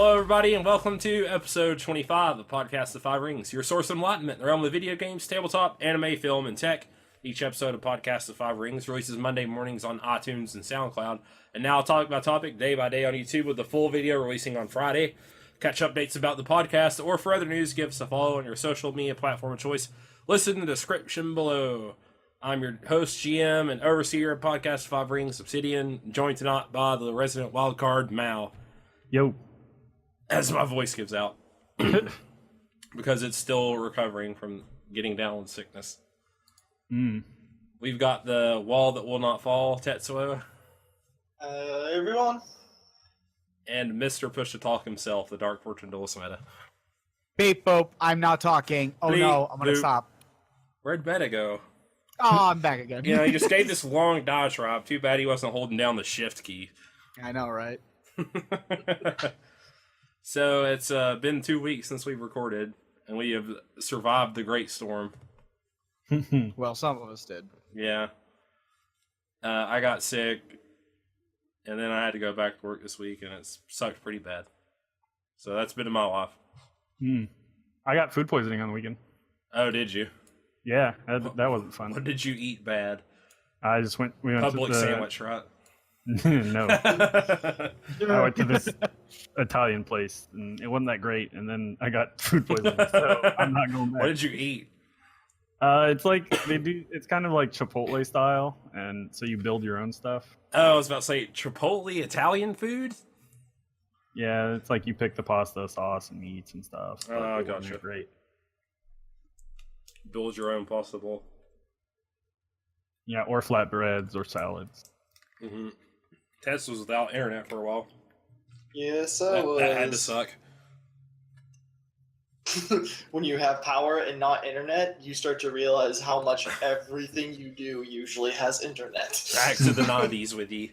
Hello, everybody, and welcome to episode 25 of Podcast of Five Rings, your source of enlightenment in the realm of video games, tabletop, anime, film, and tech. Each episode of Podcast of Five Rings releases Monday mornings on iTunes and Soundcloud, and now I'll talk about topic day by day on YouTube with the full video releasing on Friday. Catch updates about the podcast, or for other news, give us a follow on your social media platform of choice. Listen in the description below. I'm your host, GM, and overseer of Podcast of Five Rings, Obsidian, joined tonight by the resident wildcard, Mal. Yo. As my voice gives out. Because it's still recovering from getting down with sickness. We've got the wall that will not fall, Tetsuo. Everyone. And Mr. Push to Talk himself, the Dark Fortune Duelist Meta. Beep boop, I'm not talking. Oh Bleep, no, I'm gonna boop. stop. Where'd Meta go? Oh, I'm back again. You know, he just gave this long dodge drop. Too bad he wasn't holding down the shift key. I know, right? So it's been 2 weeks since we've recorded, and we have survived the Great Storm. Well, some of us did. Yeah. I got sick, and then I had to go back to work this week, and it sucked pretty bad. So that's been in my life. I got food poisoning on the weekend. Oh, did you? Yeah, that wasn't fun. What did you eat bad? I just went. We went Public to the, sandwich, right? No, I went to this Italian place, and it wasn't that great. And then I got food poisoning, so I'm not going back. What did you eat? It's like they do. It's kind of like Chipotle style, and so you build your own stuff. Oh, I was about to say Chipotle Italian food. Yeah, it's like you pick the pasta sauce and meats and stuff. Oh, it wasn't gotcha. Great. Build your own pasta bowl. Yeah, or flatbreads or salads. Mm-hmm. Tets was without internet for a while. Yes, I was. That had to suck. When you have power and not internet, you start to realize how much everything you do usually has internet. Back to the 90s with you.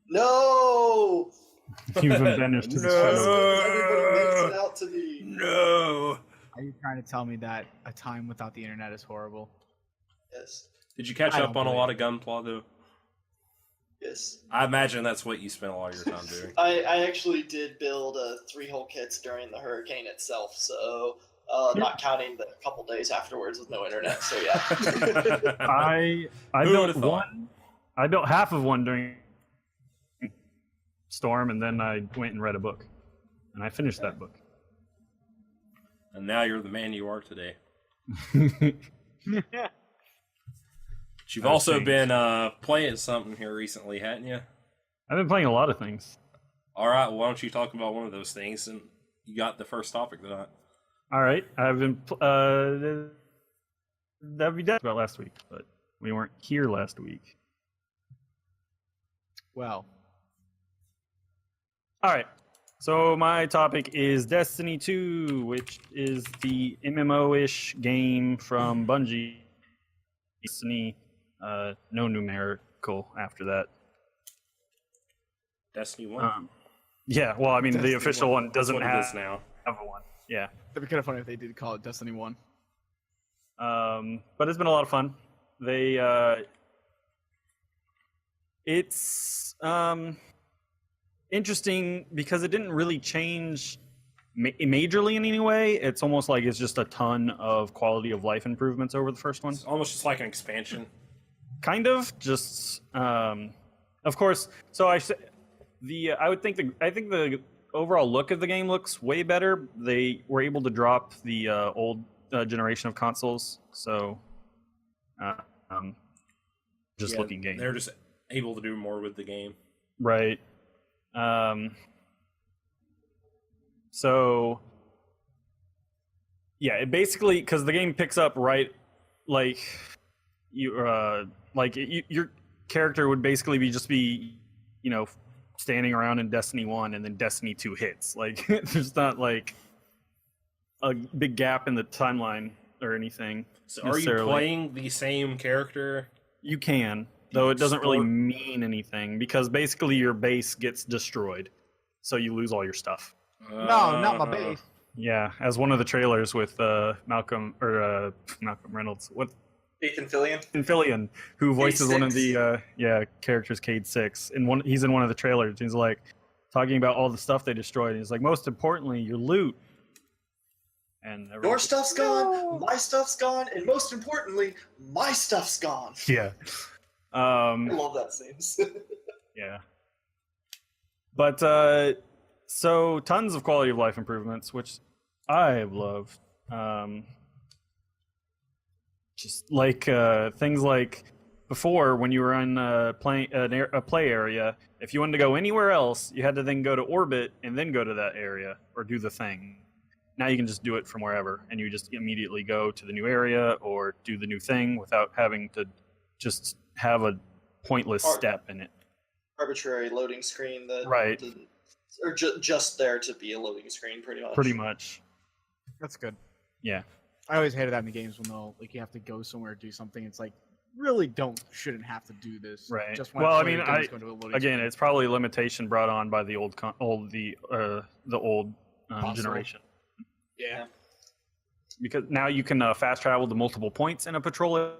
No! You've been banished to the No. shadows. Everybody makes it out to be. No. Are you trying to tell me that a time without the internet is horrible? Yes. Did you catch I up don't on a believe lot of Gunpla, though? Yes. I imagine that's what you spent a lot of your time doing. I actually did build 3-hole kits during the hurricane itself, so not counting the couple days afterwards with no internet, so yeah. I Who built would've thought? one. I built half of one during Storm, and then I went and read a book, and I finished that book. And now you're the man you are today. But you've also changed. been playing something here recently, hadn't you? I've been playing a lot of things. All right, well, why don't you talk about one of those things? And you got the first topic tonight. All right, I've been that'd be dead about last week, but we weren't here last week. Well, All right, so my topic is Destiny 2, which is the MMO-ish game from Bungie. Destiny, no numerical after that. Destiny 1. Yeah, well, I mean, Destiny the official one That's doesn't what it have is now. a one. Yeah. it'd be kind of funny if they did call it Destiny 1. But it's been a lot of fun. They, it's interesting because it didn't really change majorly in any way. It's almost like it's just a ton of quality of life improvements over the first one. It's almost just like an expansion. Kind of, just of course. So I think the overall look of the game looks way better. They were able to drop the old generation of consoles, so just Yeah, looking game. They're just able to do more with the game. Right. So yeah, it basically, because the game picks up right, like your character would basically be standing around in Destiny 1 and then Destiny 2 hits. Like there's not like a big gap in the timeline or anything. So are you playing the same character? You can, though it doesn't really Sport- mean anything because basically your base gets destroyed, so you lose all your stuff. No, not my base. Yeah, as one of the trailers with Malcolm Reynolds, what Ethan Fillion. Fillion, who voices one of Cade the characters, Cade 6, and he's in one of the trailers. He's like, talking about all the stuff they destroyed. And he's like, most importantly, your loot. And Your stuff's gone, my stuff's gone, and most importantly, my stuff's gone. Yeah. I love that scene. Yeah. But so tons of quality of life improvements, which I have loved. Just like things like before, when you were in a play area, if you wanted to go anywhere else, you had to then go to orbit and then go to that area or do the thing. Now you can just do it from wherever, and you just immediately go to the new area or do the new thing without having to just have a pointless step in it. Arbitrary loading screen that Right. or just there to be a loading screen, pretty much. Pretty much. That's good. Yeah. I always hated that in the games when like you have to go somewhere to do something. It's like really shouldn't have to do this. Right. Just Well, I play mean, the games, go to a loading again, screen. it's probably a limitation brought on by the old generation. Yeah. Because now you can fast travel to multiple points in a patrol area.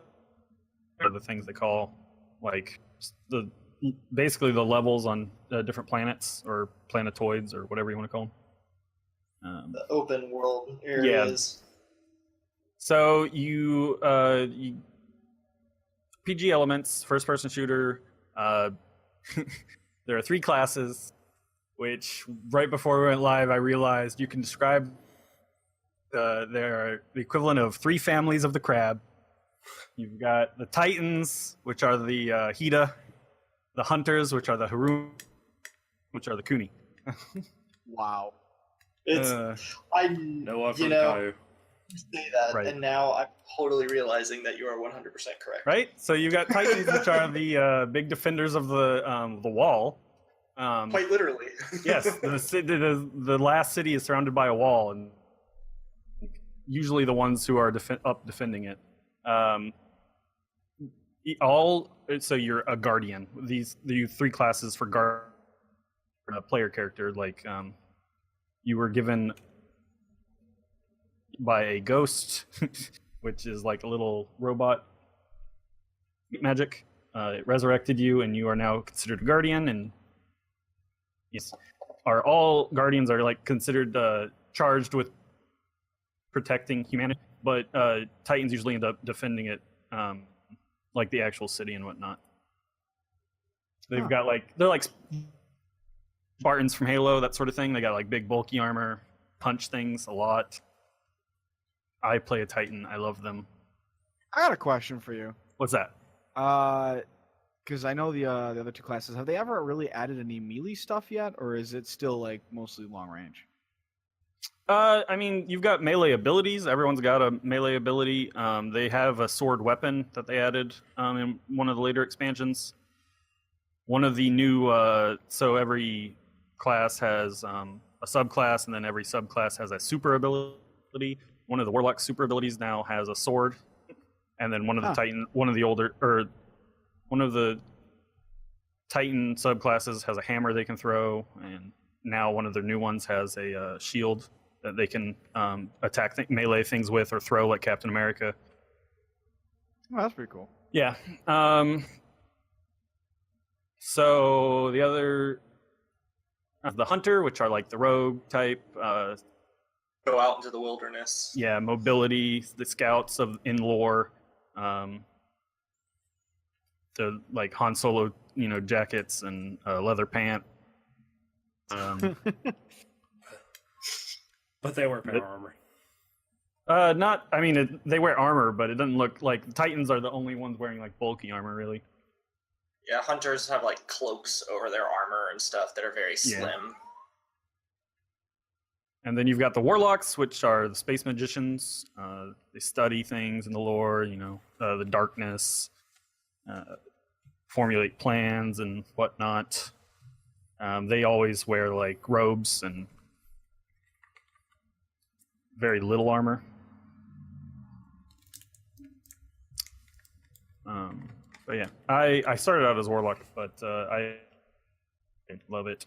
Are the things they call like basically the levels on different planets or planetoids or whatever you want to call them. The open world areas. So you PG elements, first person shooter. There are 3 classes, which right before we went live, I realized you can describe. They're the equivalent of 3 families of the crab. You've got the Titans, which are the Hida, the Hunters, which are the Haru, which are the Kuni. Wow. It's No love for you the know, Kaiu. you say that, Right. and now I'm totally realizing that you are 100% correct. Right? So you've got Titans, which are the big defenders of the wall. Quite literally. Yes, the last city is surrounded by a wall, and usually the ones who are defending it. So you're a guardian. The 3 classes for a player character, like you were given by a ghost, which is like a little robot magic. It resurrected you, and you are now considered a guardian. And yes, all guardians are like considered charged with protecting humanity, but Titans usually end up defending it, like the actual city and whatnot. They've got they're like Spartans from Halo, that sort of thing. They got like big bulky armor, punch things a lot. I play a Titan. I love them. I got a question for you. What's that? Because I know the other 2 classes. Have they ever really added any melee stuff yet, or is it still like mostly long range? I mean, you've got melee abilities. Everyone's got a melee ability. They have a sword weapon that they added in one of the later expansions. One of the new, so every class has a subclass, and then every subclass has a super ability. One of the Warlock's super abilities now has a sword, and then one of the Titan subclasses has a hammer they can throw, and now one of their new ones has a shield that they can attack melee things with or throw like Captain America. Oh, that's pretty cool. Yeah. So the other, the Hunter, which are like the rogue type. Go out into the wilderness. Yeah, mobility, the scouts in lore. The like Han Solo, jackets and leather pant. But they wear power armor. They wear armor, but it doesn't look like the Titans are the only ones wearing like bulky armor, really. Yeah, hunters have like cloaks over their armor and stuff that are very slim. And then you've got the Warlocks, which are the space magicians. They study things in the lore, the darkness, formulate plans and whatnot. They always wear like robes and very little armor. But yeah, I started out as Warlock, but I love it.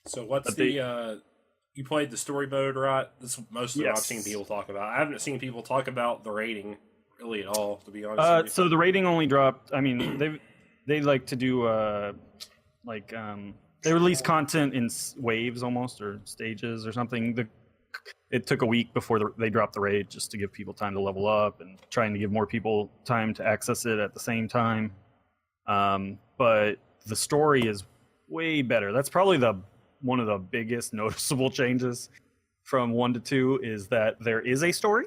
So what's you played the story mode, right? That's mostly what I've seen people talk about. I haven't seen people talk about the rating really at all, to be honest. So the rating only dropped. I mean, they like to do They release content in waves almost, or stages or something. It took a week before they dropped the raid just to give people time to level up and trying to give more people time to access it at the same time. But the story is way better. That's probably one of the biggest noticeable changes from 1 to 2 is that there is a story.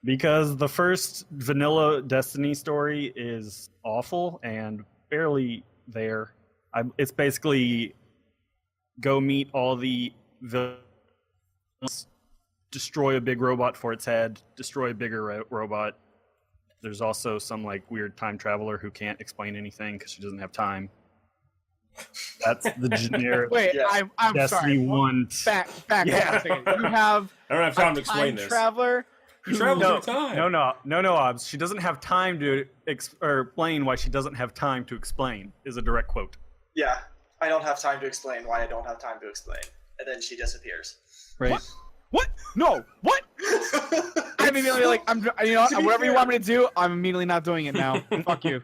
Because the first vanilla Destiny story is awful and barely there. It's basically go meet all the villains, destroy a big robot for its head, destroy a bigger robot. There's also some like weird time traveler who can't explain anything because she doesn't have time. That's the generic. Wait, Yeah. I'm Destiny sorry. 1. Back Yeah. a second. You have I don't have time to a explain time this. traveler. You travel No, through time. no, Obs. She doesn't have time to explain why she doesn't have time to explain. Is a direct quote. Yeah, I don't have time to explain why I don't have time to explain. And then she disappears. Right. What? No. What? I'm immediately like, whatever you want me to do, I'm immediately not doing it now. Fuck you.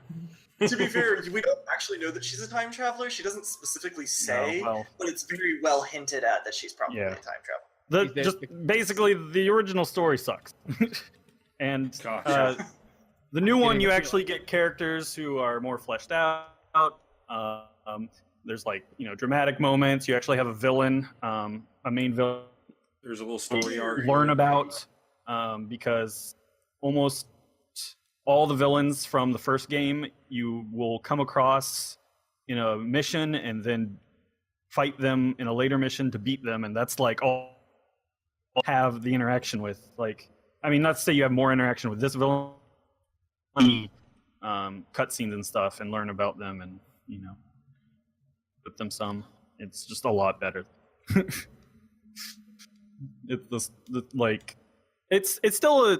To be fair, we don't actually know that she's a time traveler. She doesn't specifically say, well. but it's very well hinted at that she's probably Yeah. a time traveler. Just basically the original story sucks. And Gosh. the new one, you actually get characters who are more fleshed out. There's like dramatic moments. You actually have a villain, a main villain. There's a little story arc. Learn about because almost all the villains from the first game you will come across in a mission and then fight them in a later mission to beat them, and that's like all have the interaction with. Like, I mean, not to say you have more interaction with this villain, cutscenes and stuff, and learn about them, and with them some. It's just a lot better. It's still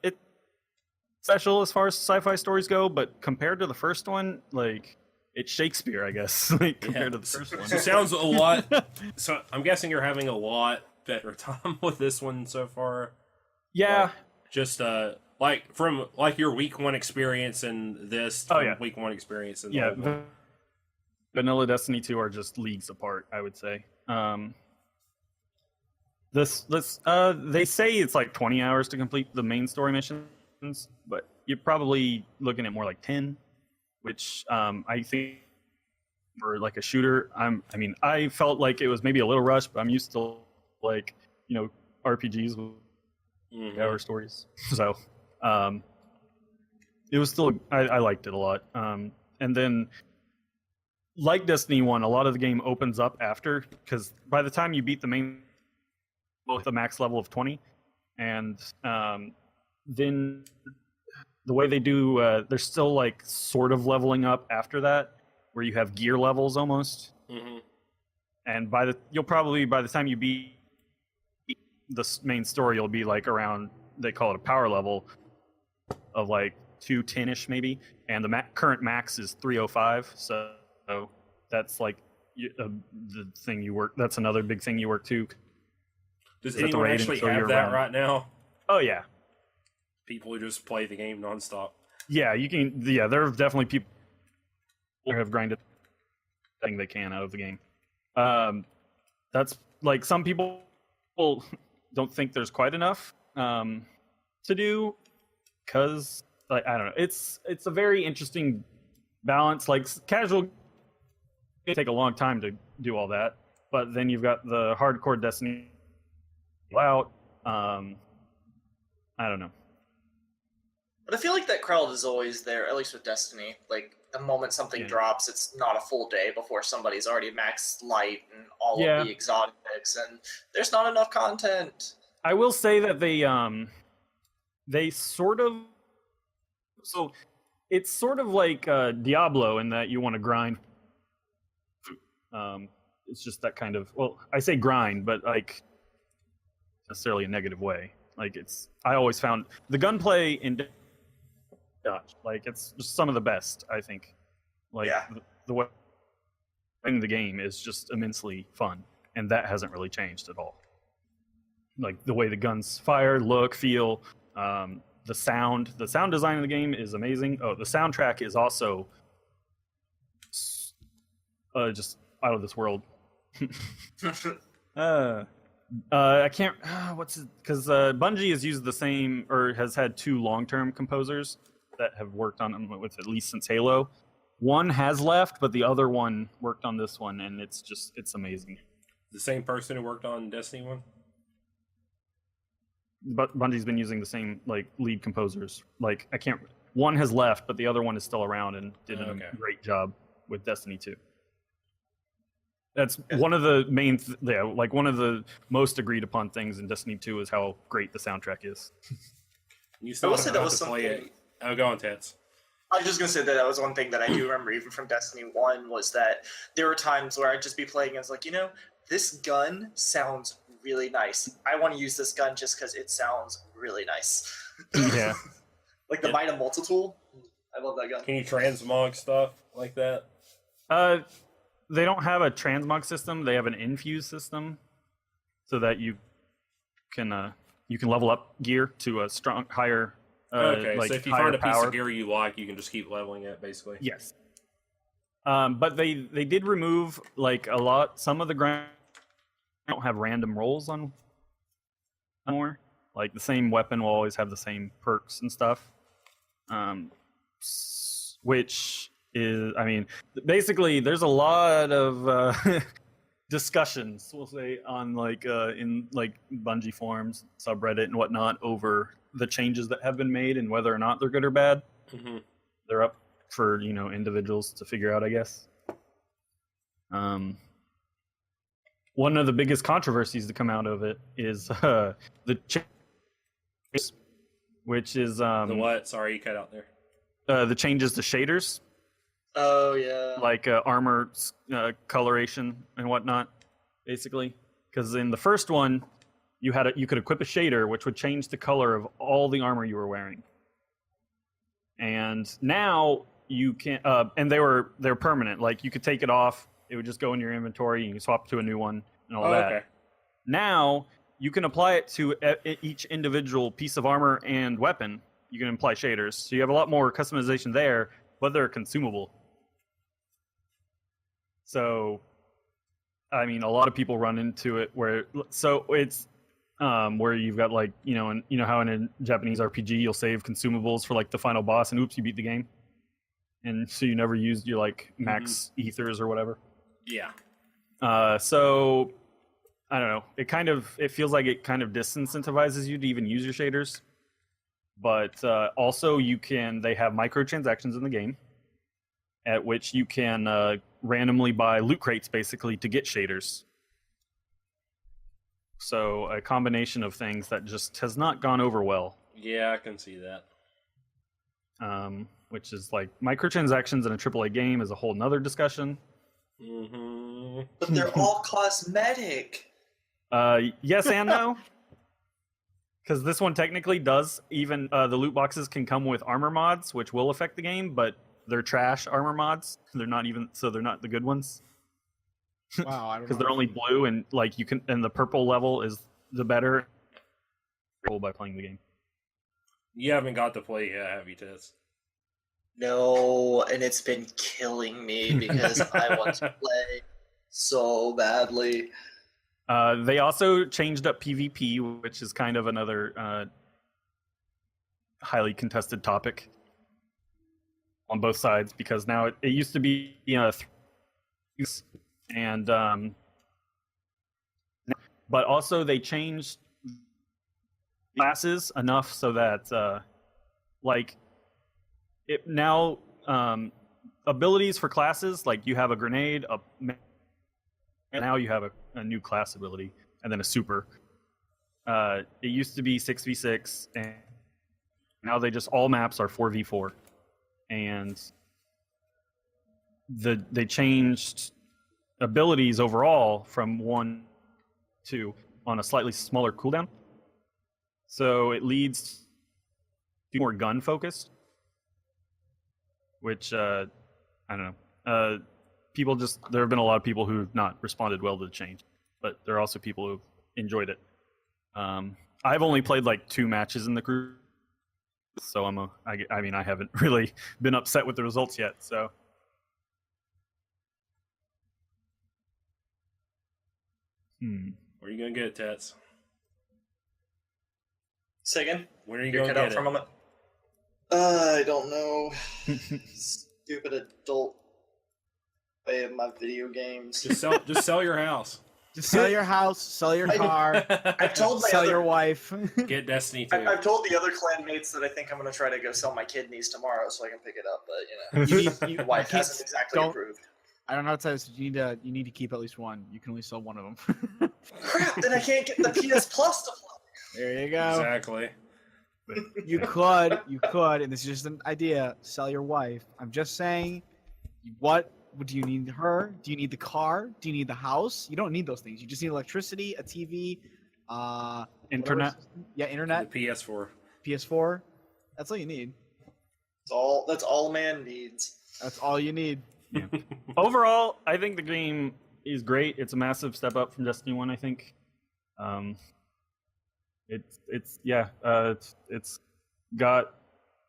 it's special as far as sci-fi stories go, but compared to the first one, like it's Shakespeare, I guess. Like compared to the first one. So it sounds a lot. So I'm guessing you're having a lot better time with this one so far. Yeah. Like, just like from like your week 1 experience and this week 1 experience and yeah. Vanilla Destiny 2 are just leagues apart, I would say. They say it's like 20 hours to complete the main story missions, but you're probably looking at more like 10, which I think for like a shooter, I felt like it was maybe a little rushed, but I'm used to like RPGs with hour stories, so it was still I liked it a lot. And then like Destiny 1, a lot of the game opens up after, because by the time you beat the main with a max level of 20, and then the way they do, they're still like sort of leveling up after that, where you have gear levels almost. And by the time you beat the main story, you'll be like around, they call it a power level of like 210ish maybe, and the current max is 305. So that's like the thing you work. That's another big thing you work too. Does anyone actually have that right now? Oh yeah, people who just play the game nonstop. Yeah, you can. Yeah, there are definitely people who have grinded everything they can out of the game. That's like some people don't think there's quite enough to do, because like I don't know. It's a very interesting balance. Like casual it take a long time to do all that, but then you've got the hardcore Destiny out. I don't know. But I feel like that crowd is always there, at least with Destiny. Like, the moment something drops, it's not a full day before somebody's already maxed light and all of the exotics, and there's not enough content. I will say that they sort of... So, it's sort of like Diablo in that you want to grind. It's just that kind of... Well, I say grind, but like necessarily a negative way. Like I always found the gunplay in like it's just some of the best, I think. Like the way playing the game is just immensely fun, and that hasn't really changed at all. Like the way the guns fire, look, feel, the sound design of the game is amazing. Oh, the soundtrack is also just out of this world. I can't. What's it? Because Bungie has used the same, or has had two long-term composers that have worked on them with at least since Halo. One has left, but the other one worked on this one, and it's amazing. The same person who worked on Destiny 1? But Bungie's been using the same lead composers. One has left, but the other one is still around and did a great job with Destiny 2. That's one of the main, one of the most agreed upon things in Destiny 2 is how great the soundtrack is. You still have to play it. Oh, go on, Tets. I was just going to say that was one thing that I do remember even from Destiny 1 was that there were times where I'd just be playing and I was like, this gun sounds really nice. I want to use this gun just because it sounds really nice. Yeah. The Might of Multitool. I love that gun. Can you transmog stuff like that? They don't have a transmog system. They have an infuse system, so that you can level up gear to a higher. So if you find a piece of gear you like, you can just keep leveling it, basically. Yes. But they did remove some of the ground don't have random rolls on more. The same weapon will always have the same perks and stuff. Which is, basically there's a lot of discussions, we'll say, on in Bungie forums, subreddit and whatnot, over the changes that have been made and whether or not they're good or bad. Mm-hmm. They're up for individuals to figure out, I guess. One of the biggest controversies to come out of it is the which is the what? Sorry, you cut out there. The changes to shaders. Oh yeah. Armor coloration and whatnot, basically. Because in the first one, you could equip a shader which would change the color of all the armor you were wearing. And now you can, and they're permanent. You could take it off; it would just go in your inventory. You can swap to a new one and all that. Okay. Now you can apply it to each individual piece of armor and weapon. You can apply shaders, so you have a lot more customization there, but they're consumable. So, a lot of people run into it where it's where you've got how in a Japanese RPG you'll save consumables for the final boss, and oops, you beat the game, and so you never used your max ethers or whatever. Yeah. So I don't know. It feels like it kind of disincentivizes you to even use your shaders. But also they have microtransactions in the game at which you can randomly buy loot crates basically to get shaders. So a combination of things that just has not gone over well. Yeah, I can see that. Which is microtransactions in a AAA game is a whole nother discussion. Mm-hmm. But they're all cosmetic. Yes and no. Because this one technically does, even the loot boxes can come with armor mods, which will affect the game, but they're trash armor mods. They're not the good ones. Wow, I don't know. Because they're only blue, and and the purple level is the better by playing the game. You haven't got to play yet, have you, Tess? No, and it's been killing me because I want to play so badly. They also changed up PvP, which is kind of another highly contested topic on both sides, because now it used to be and but also they changed classes enough so that it now abilities for classes, you have a grenade, and now you have a new class ability, and then a super. It used to be 6v6, and now all maps are 4v4. And they changed abilities overall from 1 to on a slightly smaller cooldown. So it leads to more gun focused, which I don't know. There have been a lot of people who've not responded well to the change, but there are also people who've enjoyed it. I've only played 2 matches in the group, so I haven't really been upset with the results yet. So Where are you gonna get it, Tets? Say again? When are you You're gonna cut get out it? for a moment. I don't know. Stupid adult way of my video games. Just sell your house. Just sell your house, sell your car, I've told my sell other, your wife. Get Destiny 2. I've told the other clanmates that I think I'm going to try to go sell my kidneys tomorrow so I can pick it up, but You need, my wife can't- hasn't exactly don't- approved. I don't know how to say this. You need to keep at least one. You can only sell one of them. Crap! Then I can't get the PS Plus to play. There you go. Exactly. You could, and this is just an idea. Sell your wife. I'm just saying. What do you need? Her? Do you need the car? Do you need the house? You don't need those things. You just need electricity, a TV, Internet. Yeah, internet. The PS4. PS4. That's all you need. That's all man needs. That's all you need. Yeah. Overall, I think the game is great. It's a massive step up from Destiny 1, I think. It's got,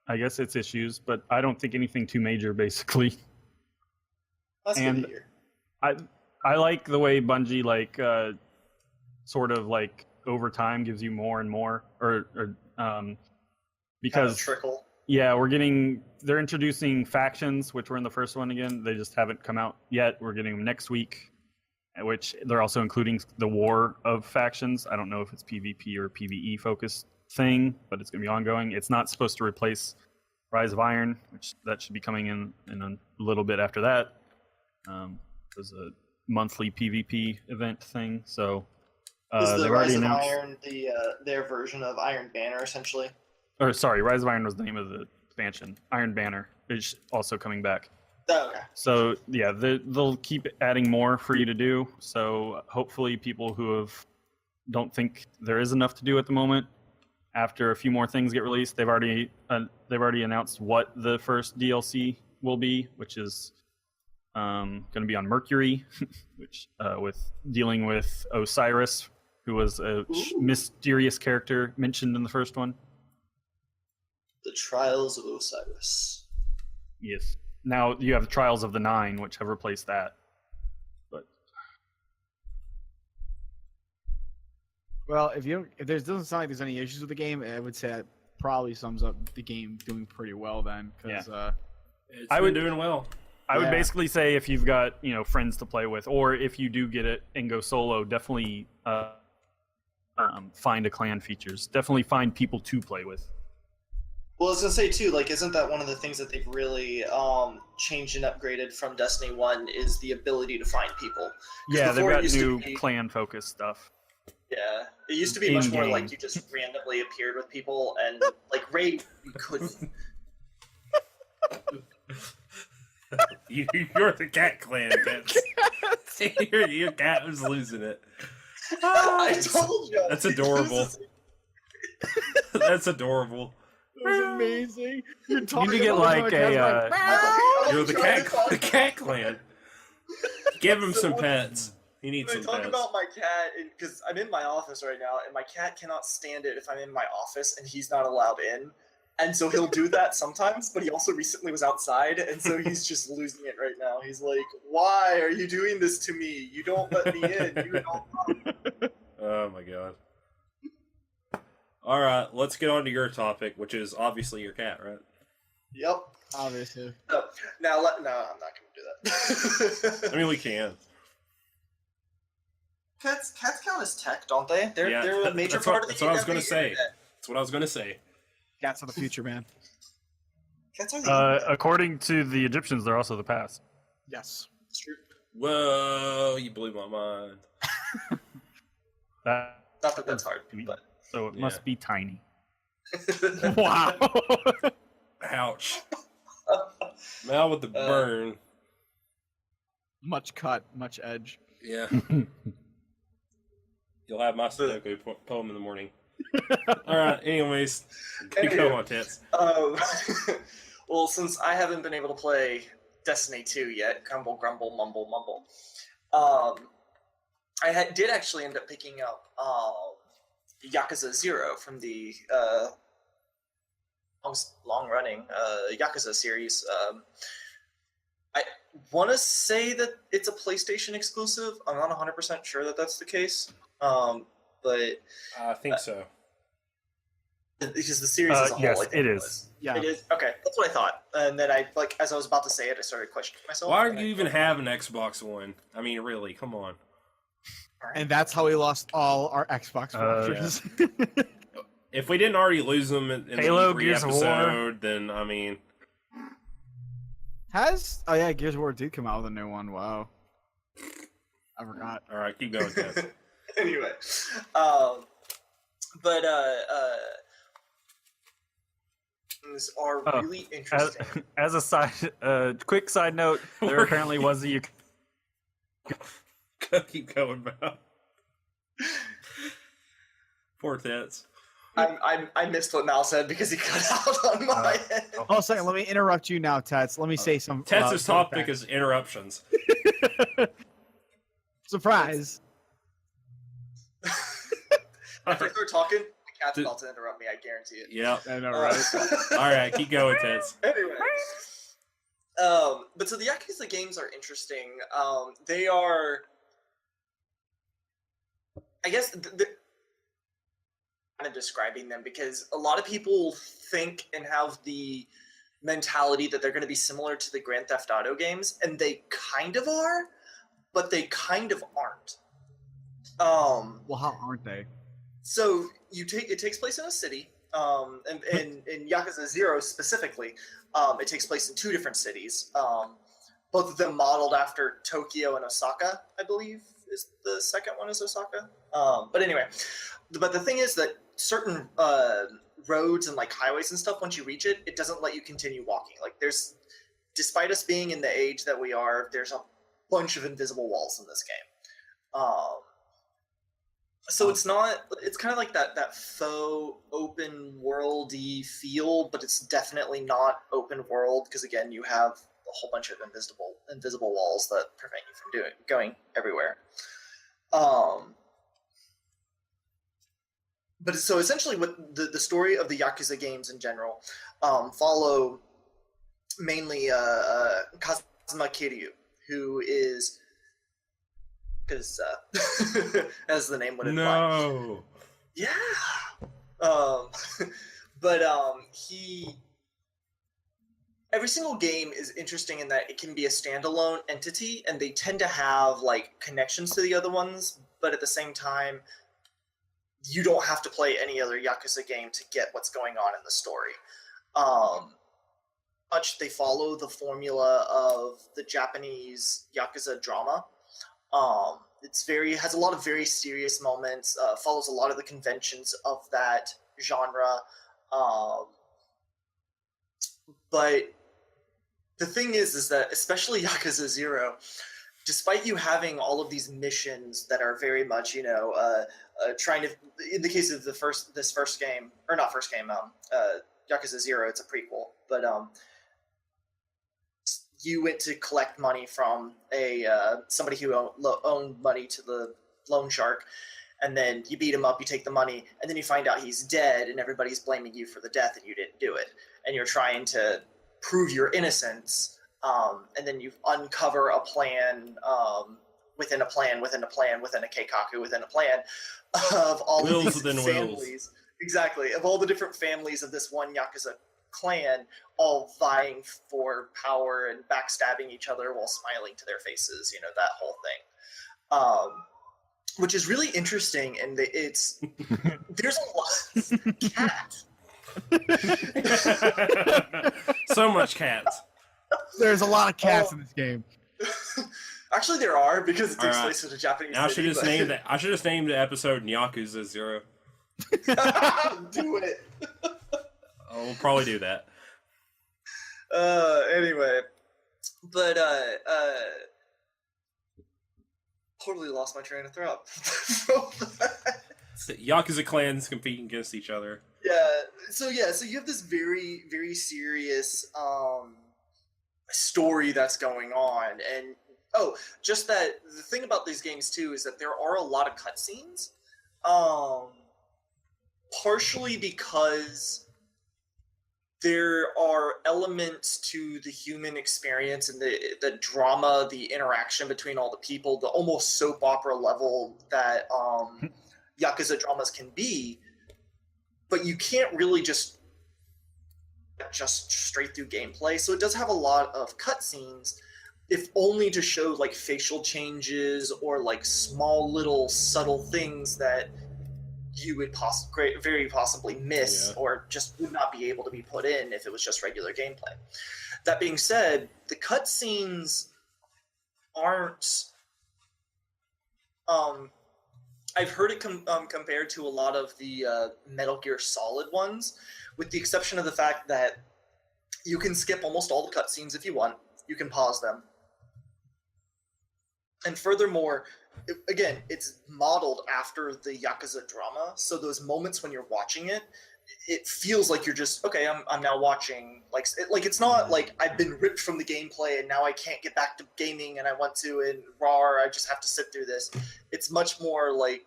I guess, its issues, but I don't think anything too major, basically. That's And good to hear. I like the way Bungie sort of like over time gives you more and more, because Kind of trickle. yeah, they're introducing factions, which were in the first one again. They just haven't come out yet. We're getting them next week, which they're also including the war of factions. I don't know if it's PvP or PvE focused thing, but it's going to be ongoing. It's not supposed to replace Rise of Iron, which that should be coming in a little bit after that. There's a monthly PvP event thing, so Is they've the already Rise of announced. Iron their version of Iron Banner, essentially? Or sorry, Rise of Iron was the name of the expansion. Iron Banner is also coming back. Oh, okay. So yeah, they'll keep adding more for you to do. So hopefully, people who don't think there is enough to do at the moment, after a few more things get released, they've already announced what the first DLC will be, which is going to be on Mercury, which with dealing with Osiris, who was a mysterious character mentioned in the first one. The Trials of Osiris. Yes. Now you have Trials of the Nine, which have replaced that. But Well, if there doesn't sound like there's any issues with the game, I would say that probably sums up the game doing pretty well then. Because It's been doing well. I would Yeah. basically say if you've got friends to play with, or if you do get it and go solo, definitely find a clan features. Definitely find people to play with. Well, I was gonna say too, like, isn't that one of the things that they've really changed and upgraded from Destiny 1 is the ability to find people? 'Cause Yeah, they've before it got used to new be- clan-focused stuff. Yeah, it used to be much more In-game. like you just randomly appeared with people, and like Raid, you couldn't. You're the cat clan, Tets. Your cat was losing it. I told you. That's adorable. That's adorable. it was amazing. You're You talking need to get about like the a. You're the cat clan. Give him some pets. He needs I some talk pets. about my cat because I'm in my office right now, and my cat cannot stand it if I'm in my office and he's not allowed in. And so he'll do that sometimes, but he also recently was outside, and so he's just losing it right now. He's like, "Why are you doing this to me? You don't let me in. You don't." Oh my god. All right, let's get on to your topic, which is obviously your cat, right? Yep. Obviously. No, I'm not going to do that. I mean, we can. Cats count as tech, don't they? They're a major that's part what, of the that's what I was going to say. internet. That's what I was going to say. Cats of the future, man. Cats are the According to the Egyptians, they're also the past. Yes. It's true. Whoa, you blew my mind. That, Not that that's hard, but so it Yeah. must be tiny. Wow. Ouch. Now with the burn. Much cut, much edge. Yeah. You'll have my Sudoku poem in the morning. All right. Anyways, go on, Tets. well, since I haven't been able to play Destiny 2 yet, grumble, grumble, mumble, mumble, I did actually end up picking up Yakuza 0 from the long-running Yakuza series. want to say that it's a PlayStation exclusive. I'm not 100% sure that that's the case. But I think so. Because the series as a whole, yes, I think it was. is. Yeah. It is. Okay, that's what I thought. And then as I was about to say it, I started questioning myself. Why do you even have an Xbox One? I mean, really, come on. And that's how we lost all our Xbox watchers. Yeah. If we didn't already lose them in Halo, the E3 Gears of War. episode, then, I mean... Oh yeah, Gears of War did come out with a new one. Wow. I forgot. All right, keep going, Tets. Anyway, things are really interesting. As a quick side note, there apparently was a Keep going, bro. Poor Tets. I missed what Mal said because he cut out on my end. Hold on a second. Let me interrupt you now, Tats. Let me say some. Tets' topic is interruptions. Surprise. After I start talking, my cat's about to interrupt me. I guarantee it. Yep. I know, right? All right, keep going, Tets. Anyway, but so the Yakuza games are interesting. They are, I guess, kind of describing them because a lot of people think and have the mentality that they're going to be similar to the Grand Theft Auto games, and they kind of are, but they kind of aren't. Well, how aren't they? So it takes place in a city, and in Yakuza 0 specifically, it takes place in two different cities. Both of them modeled after Tokyo and Osaka, I believe. Is the second one is Osaka? But anyway, but the thing is that certain roads and like highways and stuff, once you reach it, it doesn't let you continue walking. Like despite us being in the age that we are, there's a bunch of invisible walls in this game. So it's kind of like that faux open worldy feel, but it's definitely not open world because again, you have a whole bunch of invisible walls that prevent you from going everywhere. But so essentially what the story of the Yakuza games in general follow mainly Kazuma Kiryu, who is, because as the name would imply. No. Yeah. But every single game is interesting in that it can be a standalone entity, and they tend to have like connections to the other ones, but at the same time, you don't have to play any other Yakuza game to get what's going on in the story. They follow the formula of the Japanese Yakuza drama. It has a lot of very serious moments, follows a lot of the conventions of that genre. But the thing is that especially Yakuza 0, despite you having all of these missions that are very much, trying to, in the case of this first game, or not first game, Yakuza 0, it's a prequel, but you went to collect money from somebody who owned money to the loan shark, and then you beat him up, you take the money, and then you find out he's dead, and everybody's blaming you for the death, and you didn't do it. And you're trying to prove your innocence, and then you uncover a plan within a plan, within a plan, within a keikaku, within a plan, of all of these families. Exactly, of all the different families of this one Yakuza clan, all vying for power and backstabbing each other while smiling to their faces, that whole thing. Which is really interesting, and there's a lot of cat. So much cats. There's a lot of cats in this game. Actually, there are, because it takes All right. place in a Japanese I city. I should just name the episode Yakuza 0. Do it. We'll probably do that. Anyway, but totally lost my train of thought. Yakuza clans competing against each other. So you have this very, very serious story that's going on, and just that the thing about these games too is that there are a lot of cutscenes, partially because there are elements to the human experience and the drama, the interaction between all the people, the almost soap opera level that Yakuza dramas can be, but you can't really just straight through gameplay. So it does have a lot of cutscenes, if only to show like facial changes or like small little subtle things that you would very possibly miss or just would not be able to be put in if it was just regular gameplay. That being said, the cutscenes aren't. I've heard it compared to a lot of the Metal Gear Solid ones, with the exception of the fact that you can skip almost all the cutscenes if you want. You can pause them. And furthermore, again, it's modeled after the Yakuza drama, so those moments when you're watching it, it feels like you're just, okay, I'm now watching, like it's not like I've been ripped from the gameplay and now I can't get back to gaming and I want to, and I just have to sit through this. It's much more like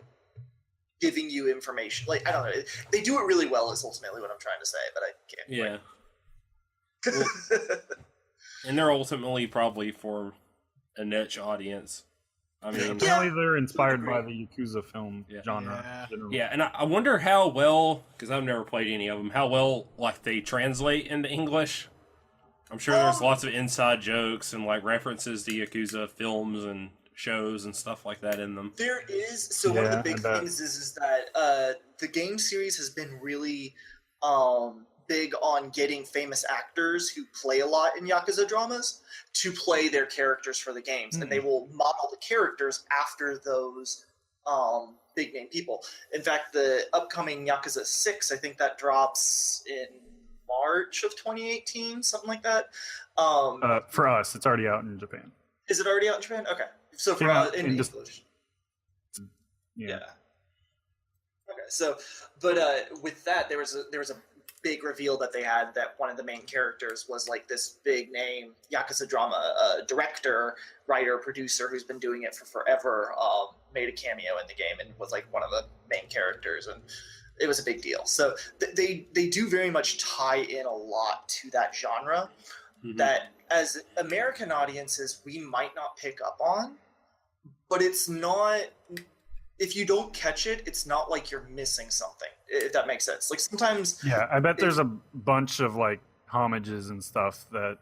giving you information. Like, I don't know, they do it really well is ultimately what I'm trying to say, but I can't. Yeah. Well, and they're ultimately probably for a niche audience. I mean, apparently they're inspired by the Yakuza film genre. Yeah, and I wonder how well, because I've never played any of them, how well like they translate into English. I'm sure there's lots of inside jokes and like references to Yakuza films and shows and stuff like that in them. There is. So one of the big things is that the game series has been really big on getting famous actors who play a lot in Yakuza dramas to play their characters for the games, and they will model the characters after those big name people. In fact, the upcoming Yakuza 6, I think that drops in March of 2018, something like that. For us, it's already out in Japan. Is it already out in Japan? Okay. So for in English. Yeah. Okay. So, but with that, there was a big reveal that they had that one of the main characters was like this big name Yakuza drama director, writer, producer who's been doing it for forever, made a cameo in the game and was like one of the main characters, and it was a big deal. So they do very much tie in a lot to that genre that as American audiences we might not pick up on, but it's not, if you don't catch it, it's not like you're missing something, if that makes sense. Like sometimes... Yeah, I bet there's a bunch of like homages and stuff that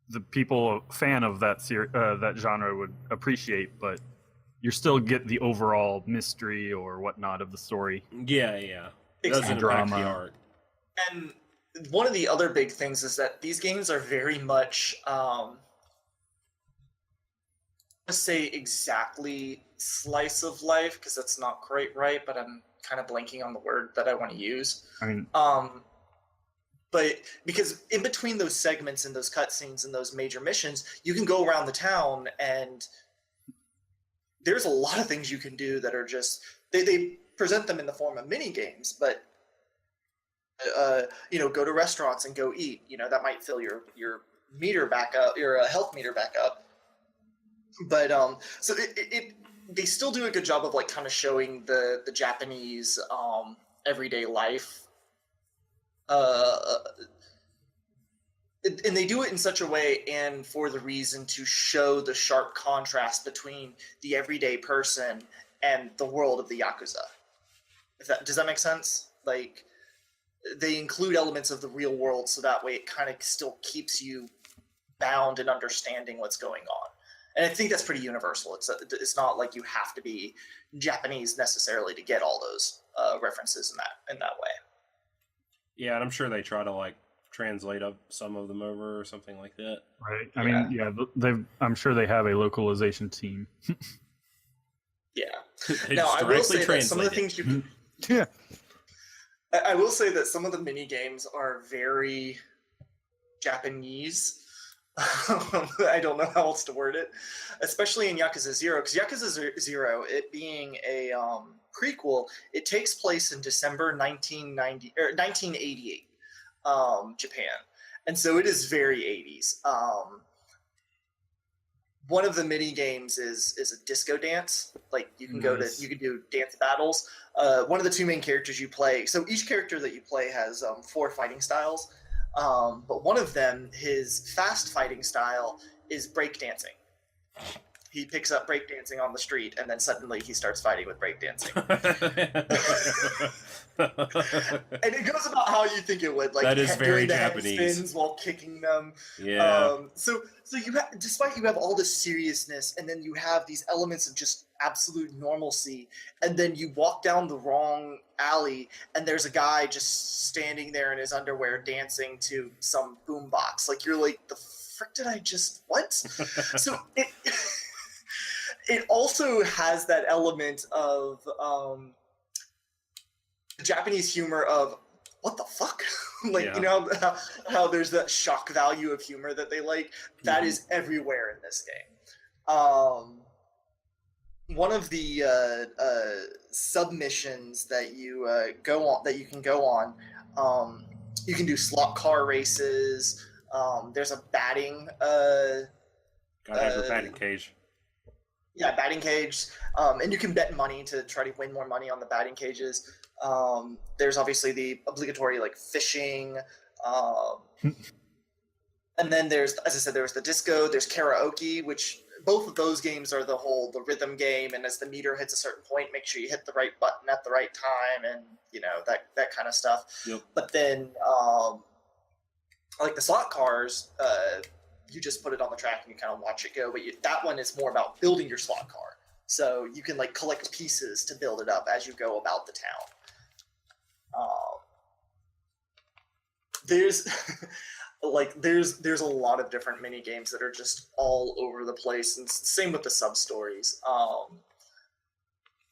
the people fan of that that genre would appreciate, but you still get the overall mystery or whatnot of the story. Yeah. It doesn't drama. The art. And one of the other big things is that these games are very much... say exactly slice of life, because that's not quite right, but I'm kind of blanking on the word that I want to use. I mean, but because in between those segments and those cutscenes and those major missions, you can go around the town and there's a lot of things you can do that are just, they present them in the form of mini games, but go to restaurants and go eat, that might fill your meter back up, your health meter back up. But so they still do a good job of like kind of showing the Japanese everyday life, and they do it in such a way and for the reason to show the sharp contrast between the everyday person and the world of the Yakuza. Does that make sense? Like they include elements of the real world so that way it kind of still keeps you bound in understanding what's going on. And I think that's pretty universal. It's not like you have to be Japanese necessarily to get all those references in that way. Yeah, and I'm sure they try to like translate some of them over or something like that. Right. I mean, I'm sure they have a localization team. Yeah. Now I will say that some of the things you can. Yeah. I will say that some of the mini games are very Japanese. I don't know how else to word it, especially in Yakuza 0, because Yakuza 0, it being a prequel, it takes place in December 1988, Japan, and so it is very 80s. one of the mini games is a disco dance. Like you can you can do dance battles. One of the two main characters you play. So each character that you play has 4 fighting styles. But one of them, his fast fighting style, is breakdancing. He picks up breakdancing on the street, and then suddenly he starts fighting with breakdancing. And it goes about how you think it would, like that is very doing the Japanese. handspins while kicking them. Yeah. So you have, despite you have all this seriousness, and then you have these elements of just absolute normalcy, and then you walk down the wrong alley, and there's a guy just standing there in his underwear dancing to some boombox. Like you're like, the frick did I just what? So it also has that element of Japanese humor of what the fuck? Like, you know how there's that shock value of humor that they like? That is everywhere in this game. One of the submissions that you go on, that you can go on, you can do slot car races. There's a batting. Gotta have your batting cage. Yeah, batting cage. And you can bet money to try to win more money on the batting cages. There's obviously the obligatory like fishing. And then there's, as I said, there's the disco, there's karaoke, which both of those games are the rhythm game. And as the meter hits a certain point, make sure you hit the right button at the right time, and you know, that kind of stuff. Yep. But then, like the slot cars, you just put it on the track and you kind of watch it go. But that one is more about building your slot car. So you can like collect pieces to build it up as you go about the town. There's there's a lot of different mini games that are just all over the place, and same with the sub stories.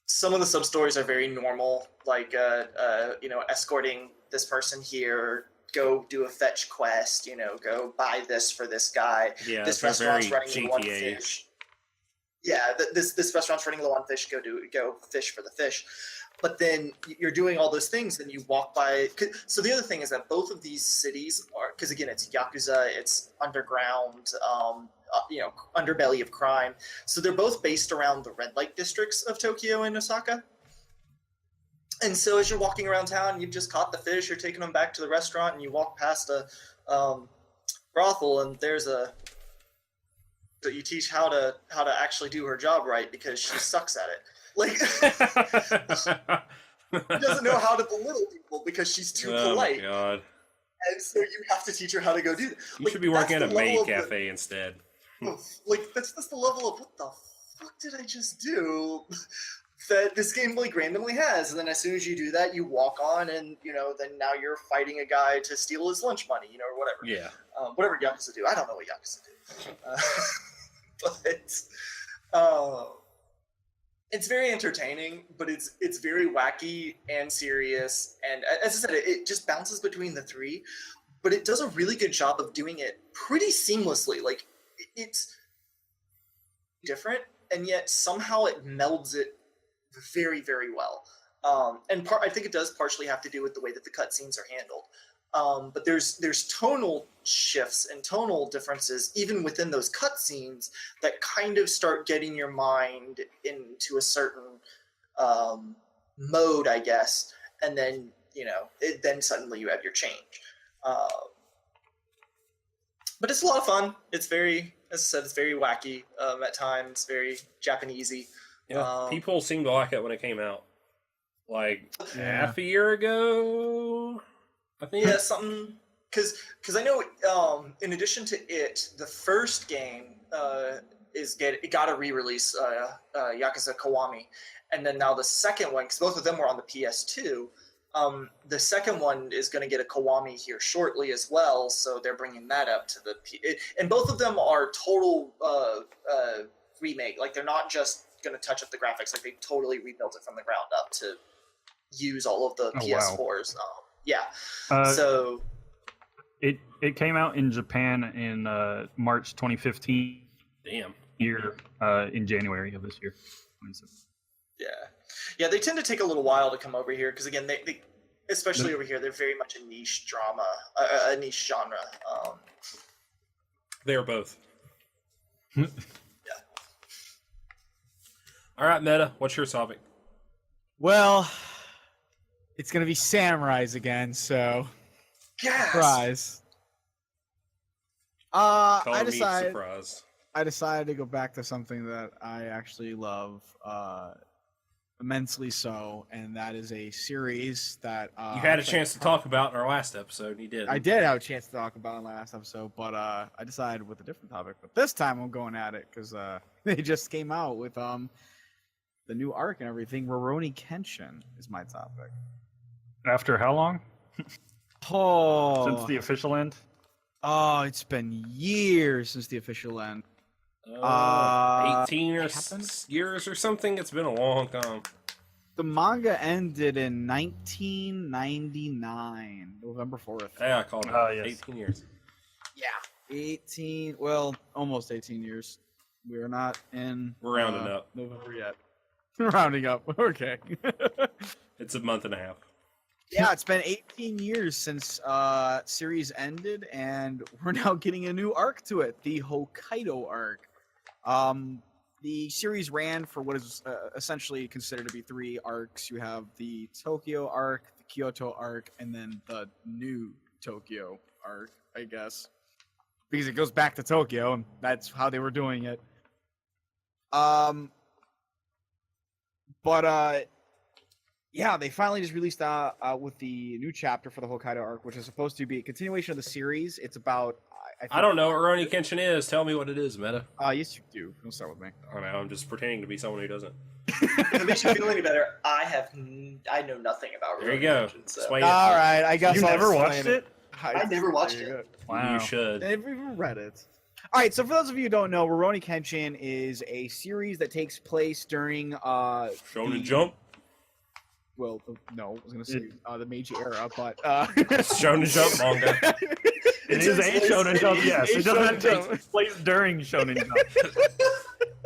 Some of the sub stories are very normal, like you know, escorting this person here, go do a fetch quest, you know, go buy this for this guy. Yeah, this restaurant's running GTA. low on fish. Yeah, this restaurant's running low on fish. Go fish for the fish. But then you're doing all those things, and you walk by. So the other thing is that both of these cities are, because again, it's Yakuza, it's underground, you know, underbelly of crime. So they're both based around the red light districts of Tokyo and Osaka. And so as you're walking around town, you've just caught the fish, you're taking them back to the restaurant, and you walk past a brothel, and there's a. So you teach how to actually do her job right, because she sucks at it. Like, she doesn't know how to belittle people because she's too polite. Oh my god! And so you have to teach her how to go do that. You should be working at a maid cafe instead. Like that's the level of what the fuck did I just do? That this game like randomly has, and then as soon as you do that, you walk on, and you know, then now you're fighting a guy to steal his lunch money, you know, or whatever. Yeah. Whatever Yakuza do, I don't know what Yakuza do, but it's very entertaining, but it's very wacky and serious, and as I said, it just bounces between the three, but it does a really good job of doing it pretty seamlessly. Like it's different, and yet somehow it melds it very, very well. And I think it does partially have to do with the way that the cutscenes are handled. But there's tonal shifts and tonal differences even within those cutscenes that kind of start getting your mind into a certain mode, I guess, and then you know, then suddenly you have your change. But it's a lot of fun. It's very, as I said, it's very wacky at times, very Japanesey. Yeah, people seemed to like it when it came out, like half a year ago. I think. Yeah, something, because I know in addition to it, the first game it got a re-release, Yakuza Kiwami, and then now the second one, because both of them were on the PS2, the second one is going to get a Kiwami here shortly as well, so they're bringing that up to the and both of them are total remake. Like they're not just going to touch up the graphics, like they totally rebuilt it from the ground up to use all of the PS4's. Wow. Yeah. So it came out in Japan in March 2015. Damn. Year in January of this year. Yeah. They tend to take a little while to come over here because again, they especially over here, they're very much a niche drama, a niche genre. They're both. All right, Meta, what's your topic? Well, it's gonna be samurais again, so Yes. surprise. Color me surprised. I decided to go back to something that I actually love immensely so, and that is a series that You had a chance to talk about in our last episode, and you did. I did have a chance to talk about in the last episode, but I decided with a different topic. But this time I'm going at it because they just came out with the new arc and everything. Rurouni Kenshin is my topic. After how long? Since the official end? Oh, it's been years since the official end. 18 years or something. It's been a long time. The manga ended in 1999, November 4th. Yeah, I called it. Yes. 18 years. Yeah, 18. Well, almost 18 years. We are not in. We're rounding up. November yet. Rounding up. Okay. It's a month and a half. Yeah, it's been 18 years since series ended, and we're now getting a new arc to it, the Hokkaido Arc. The series ran for what is essentially considered to be 3 arcs. You have the Tokyo Arc, the Kyoto Arc, and then the new Tokyo Arc, I guess. Because it goes back to Tokyo, and that's how they were doing it. Yeah, they finally just released with the new chapter for the Hokkaido Arc, which is supposed to be a continuation of the series. It's about... I don't know what Rurouni Kenshin is. Tell me what it is, Meta. Yes, you do. Don't start with me. I don't know. I'm just pretending to be someone who doesn't. If it makes you feel any better, I know nothing about There you Rurouni go. Kenshin, so. Explain it. All right, I guess You I'll never explain watched it? I never watched it. Wow. You should. I never even read it. All right, so for those of you who don't know, Rurouni Kenshin is a series that takes place during Shonen Jump. Well, no, I was gonna say the Meiji era, but Shonen Jump manga. It is a Shonen Jump, yes. It doesn't Shonen take place during Shonen Jump.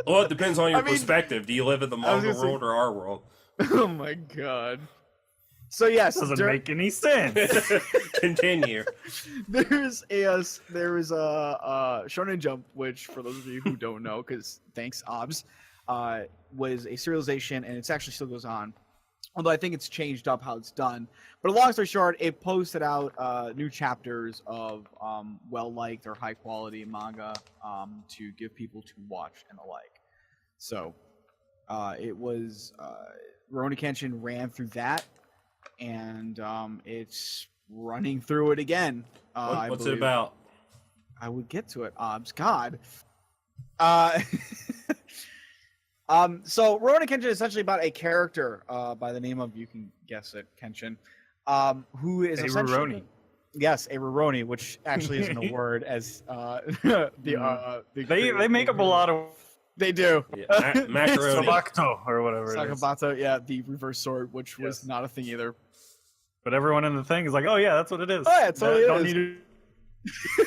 Well, it depends on your I mean, perspective. Do you live in the manga gonna say- world or our world? Oh my god. So yes, Doesn't make any sense. Continue. there is a Shonen Jump, which for those of you who don't know, because thanks Obs, was a serialization, and it actually still goes on. Although I think it's changed up how it's done. But long story short, it posted out new chapters of well-liked or high-quality manga to give people to watch and the like. So it was Rurouni Kenshin ran through that, and it's running through it again. What's it about? I would get to it, Obs. God. So Rurouni Kenshin is essentially about a character by the name of, you can guess it, Kenshin, who is essentially Rurouni. Yes, a Rurouni, which actually isn't a word, as They make up a lot of They do. Yeah, macaroni. Sabacto or whatever it is. Sakabato, yeah, the reverse sword, which was not a thing either. But everyone in the thing is like, oh yeah, that's what it is. Oh, yeah, it totally Don't is. need to-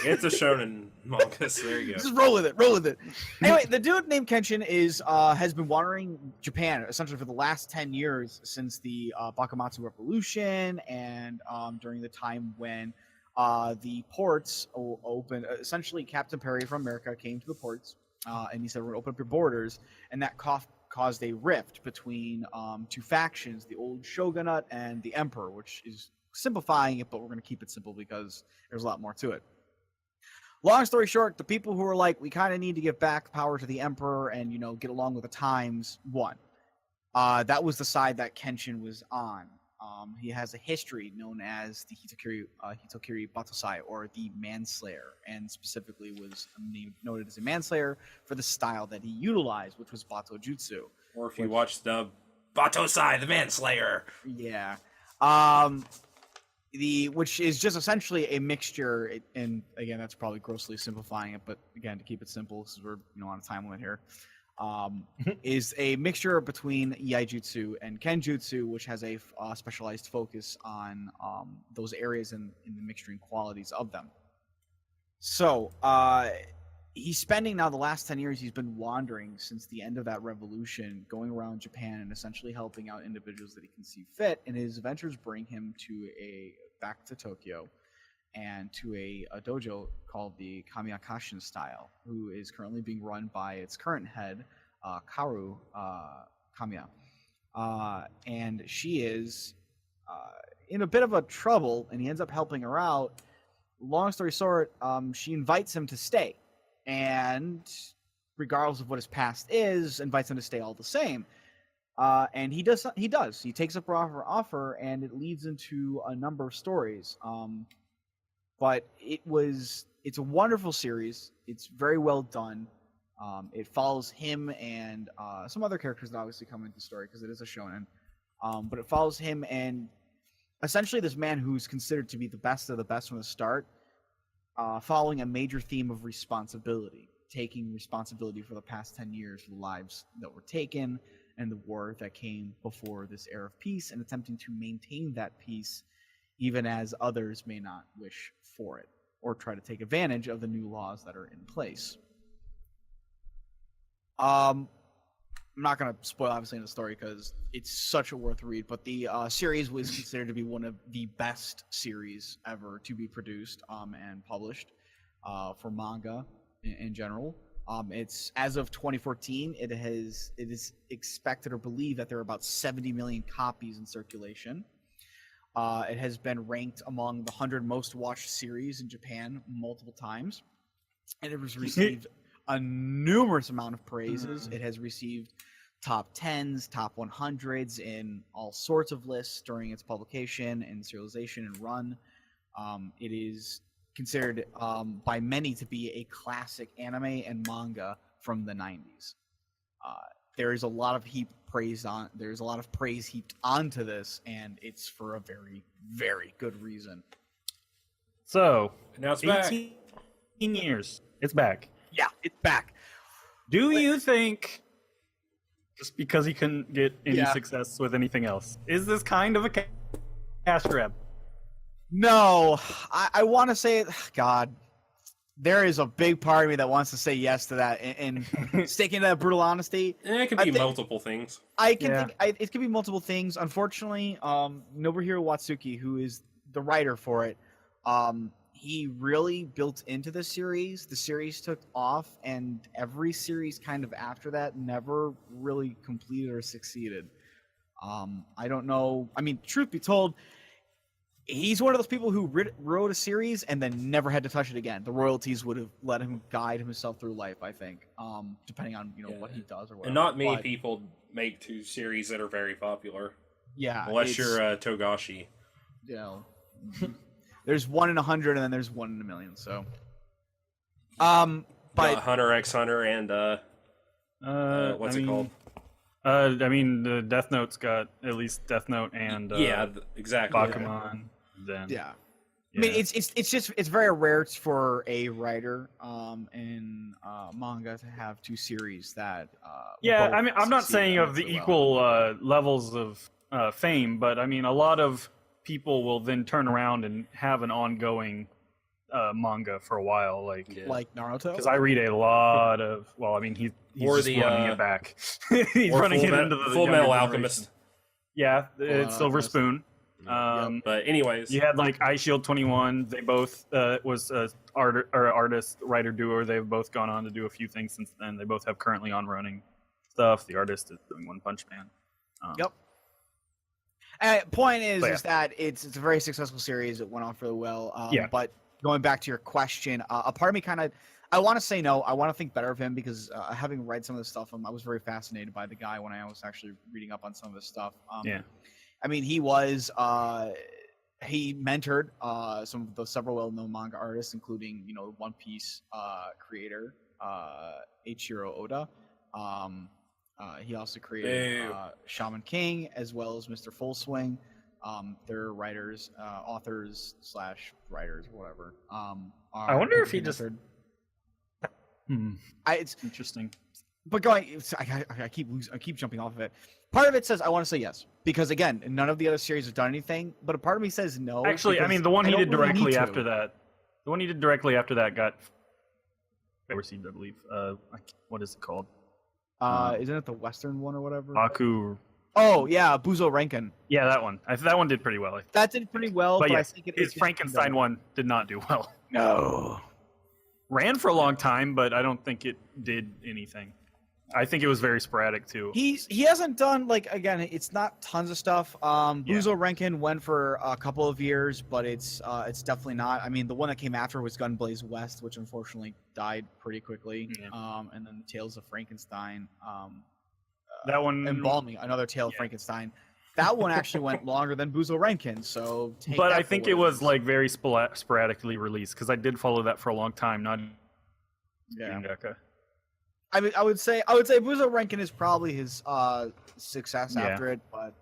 It's a shonen manga, so there you go. Just roll with it. Roll with it. Anyway, the dude named Kenshin has been wandering Japan essentially for the last 10 years since the Bakumatsu Revolution and during the time when the ports opened. Essentially, Captain Perry from America came to the ports and he said, we're going to open up your borders. And that caused a rift between 2 factions, the old shogunate and the emperor, which is simplifying it, but we're going to keep it simple because there's a lot more to it. Long story short, the people who are like, we kind of need to give back power to the emperor and, get along with the times, won. That was the side that Kenshin was on. He has a history known as the Hitokiri Batosai, or the Manslayer, and specifically was noted as a manslayer for the style that he utilized, which was Bato Jutsu. Or if you watch the Batosai, the Manslayer. Yeah. Which is just essentially a mixture, and again, that's probably grossly simplifying it, but again, to keep it simple, since we're on a time limit here, is a mixture between Iaijutsu and Kenjutsu, which has a specialized focus on those areas and in the mixturing qualities of them. So he's spending now the last 10 years, he's been wandering since the end of that revolution, going around Japan and essentially helping out individuals that he can see fit, and his adventures bring him back to Tokyo and to a dojo called the Kamiakashin style, who is currently being run by its current head, Karu Kamiya, and she is in a bit of a trouble, and he ends up helping her out. Long story short, she invites him to stay, and regardless of what his past is, invites him to stay all the same. And he does. He takes up her offer, and it leads into a number of stories. But it's a wonderful series. It's very well done. It follows him and some other characters that obviously come into the story because it is a shonen. But it follows him and essentially this man who's considered to be the best of the best from the start, following a major theme of responsibility, taking responsibility for the past 10 years, the lives that were taken, and the war that came before this era of peace, and attempting to maintain that peace even as others may not wish for it or try to take advantage of the new laws that are in place. I'm not going to spoil obviously in the story because it's such a worth read, but the series was considered to be one of the best series ever to be produced and published for manga in general. It's as of 2014, it is expected or believed that there are about 70 million copies in circulation. It has been ranked among the 100 most watched series in Japan multiple times, and it has received a numerous amount of praises. It has received top 10s, top 100s in all sorts of lists during its publication and serialization and run. It is considered by many to be a classic anime and manga from the 90s. There is a lot of there's a lot of praise heaped onto this, and it's for a very, very good reason. So, Now it's back. 18 years. It's back. Yeah, it's back. Do you think, just because he couldn't get any success with anything else, is this kind of a cash grab? No, I want to say, God, there is a big part of me that wants to say yes to that and sticking to that brutal honesty. It could be multiple things. It could be multiple things. Unfortunately, Nobuhiro Watsuki, who is the writer for it, he really built into the series. The series took off, and every series kind of after that never really completed or succeeded. I don't know. I mean, truth be told, he's one of those people who wrote a series and then never had to touch it again. The royalties would have let him guide himself through life, I think, depending on what he does or whatever. And not many people make two series that are very popular. Yeah, unless you're Togashi. You know, there's 1 in 100, and then there's 1 in a million. So, but Hunter x Hunter and what's it called? I mean, the Death Note's got at least Death Note and exactly. Pokemon. Then I mean, it's very rare for a writer in manga to have two series that. I mean, I'm not saying of the equal levels of fame, but I mean, a lot of people will then turn around and have an ongoing manga for a while, like Naruto. Because I read a lot of. Well, I mean, he's just running it back. He's running it into the Full Metal Alchemist. Yeah, it's Silver Spoon. But anyways, you had like Eye Shield 21. They both was artist writer duo. They've both gone on to do a few things since then. They both have currently on running stuff. The artist is doing One Punch Man. Yep. Point is that it's a very successful series. It went off really well. But going back to your question, a part of me kind of, I want to say no. I want to think better of him because having read some of this stuff, I was very fascinated by the guy when I was actually reading up on some of this stuff. I mean, he mentored some of the several well-known manga artists, including One Piece creator Eiichiro Oda. He also created Shaman King as well as Mr. Full Swing. They're writers, authors / writers, whatever. I wonder if he just. It's interesting. But I keep jumping off of it. Part of it says I want to say yes because again, none of the other series have done anything. But a part of me says no. Actually, I mean, the one he did directly after that. The one he did directly after that got received, I believe. What is it called? Isn't it the Western one or whatever? Aku. Oh yeah, Buzo Renken. Yeah, that one. That one did pretty well. That did pretty well, but I think his Frankenstein one did not do well. No. Ran for a long time, but I don't think it did anything. I think it was very sporadic too. He hasn't done, like, again, it's not tons of stuff. Buzo Renkin went for a couple of years, but it's definitely not. I mean, the one that came after was Gunblaze West, which unfortunately died pretty quickly. Yeah. And then Tales of Frankenstein. That one, Embalming, another Tale of Frankenstein. That one actually went longer than Buzo Renkin, so. But I think it was like very sporadically released because I did follow that for a long time. Not. Yeah. Deca. I mean, I would say Buzo Renkin is probably his success after it, but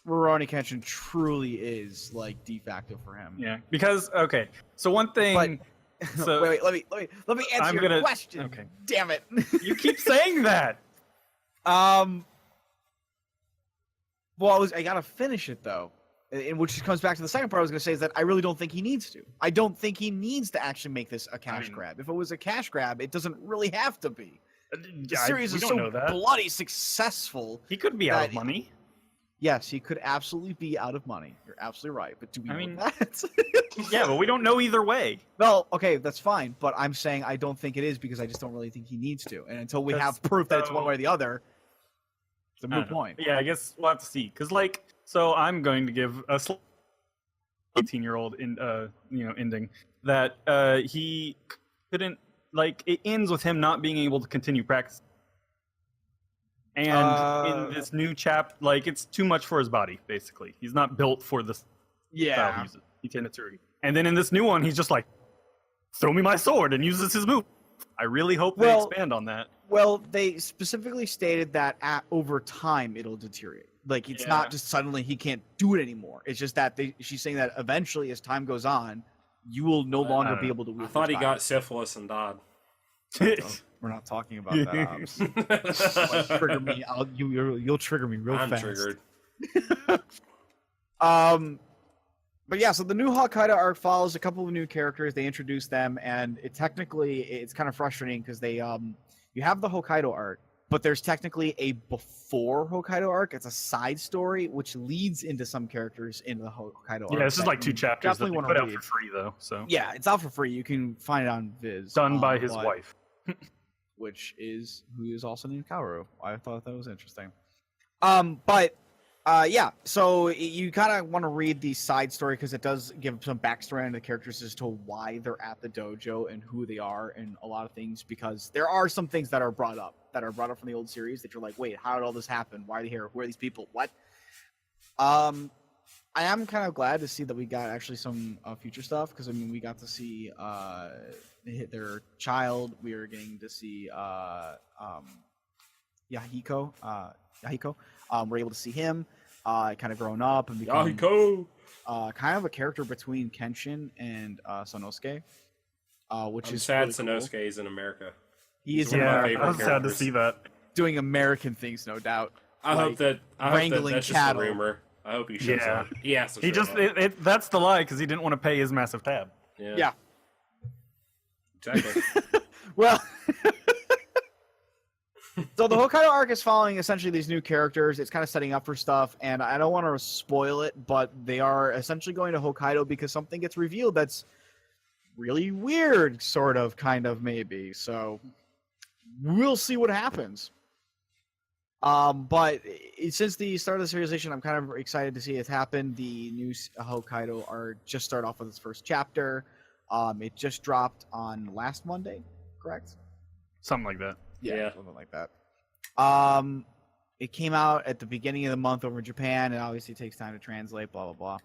Rurouni Kenshin truly is like de facto for him. Yeah, because so one thing. So wait, let me answer your question. Okay. Damn it! You keep saying that. Well, I gotta finish it though, and which comes back to the second part I was gonna say is that I really don't think he needs to. I don't think he needs to actually make this a cash grab. If it was a cash grab, it doesn't really have to be. The series is so bloody successful. He could be out of money. Yes, he could absolutely be out of money. You're absolutely right. But do we know that? Yeah, but we don't know either way. Well, okay, that's fine. But I'm saying I don't think it is because I just don't really think he needs to. And until we have proof that it's one way or the other, it's a moot point. Yeah, I guess we'll have to see. Because, so I'm going to give a 18-year-old ending that he couldn't, it ends with him not being able to continue practicing. And in this new it's too much for his body, basically. He's not built for this style he tended to. And then in this new one, he's just like, throw me my sword, and uses his move. I really hope they expand on that. Well, they specifically stated that over time it'll deteriorate. Like, it's not just suddenly he can't do it anymore. It's just that she's saying that eventually, as time goes on, you will no longer be able to wield I thought he got syphilis and died. We're not talking about that. Trigger me. You'll trigger me real fast. I'm triggered. But yeah, so the new Hokkaido Arc follows a couple of new characters. They introduce them, and it's kind of frustrating because they you have the Hokkaido Arc, but there's technically a before Hokkaido Arc. It's a side story which leads into some characters into the Hokkaido Arc. Yeah, this is like 2 chapters that they put out for free though. So yeah, it's out for free. You can find it on Viz. Done by his wife. Who is also named Kaoru. I thought that was interesting. So you kind of want to read the side story because it does give some backstory on the characters as to why they're at the dojo and who they are and a lot of things, because there are some things that are brought up from the old series that you're like, wait, how did all this happen? Why are they here? Who are these people? What? I am kind of glad to see that we got actually some future stuff because, I mean, we got to see their child. We are getting to see Yahiko. We're able to see him kind of grown up and become kind of a character between Kenshin and Sonosuke, which is sad. Really Sonosuke cool. is in America. He is one of my I favorite was sad to see that. doing American things, no doubt. I hope that's cattle. just a rumor. I hope he shows up. He has to. He just that's the lie because he didn't want to pay his massive tab. Yeah. Exactly. Well, so the Hokkaido Arc is following essentially these new characters. It's kind of setting up for stuff, and I don't want to spoil it, but they are essentially going to Hokkaido because something gets revealed that's really weird, sort of, kind of, maybe. So we'll see what happens. But since the start of the serialization, I'm kind of excited to see it happen. The new Hokkaido Arc just started off with its first chapter. It just dropped on last Monday, correct? Something like that. Yeah, something like that. It came out at the beginning of the month over in Japan, and obviously it takes time to translate, blah, blah, blah.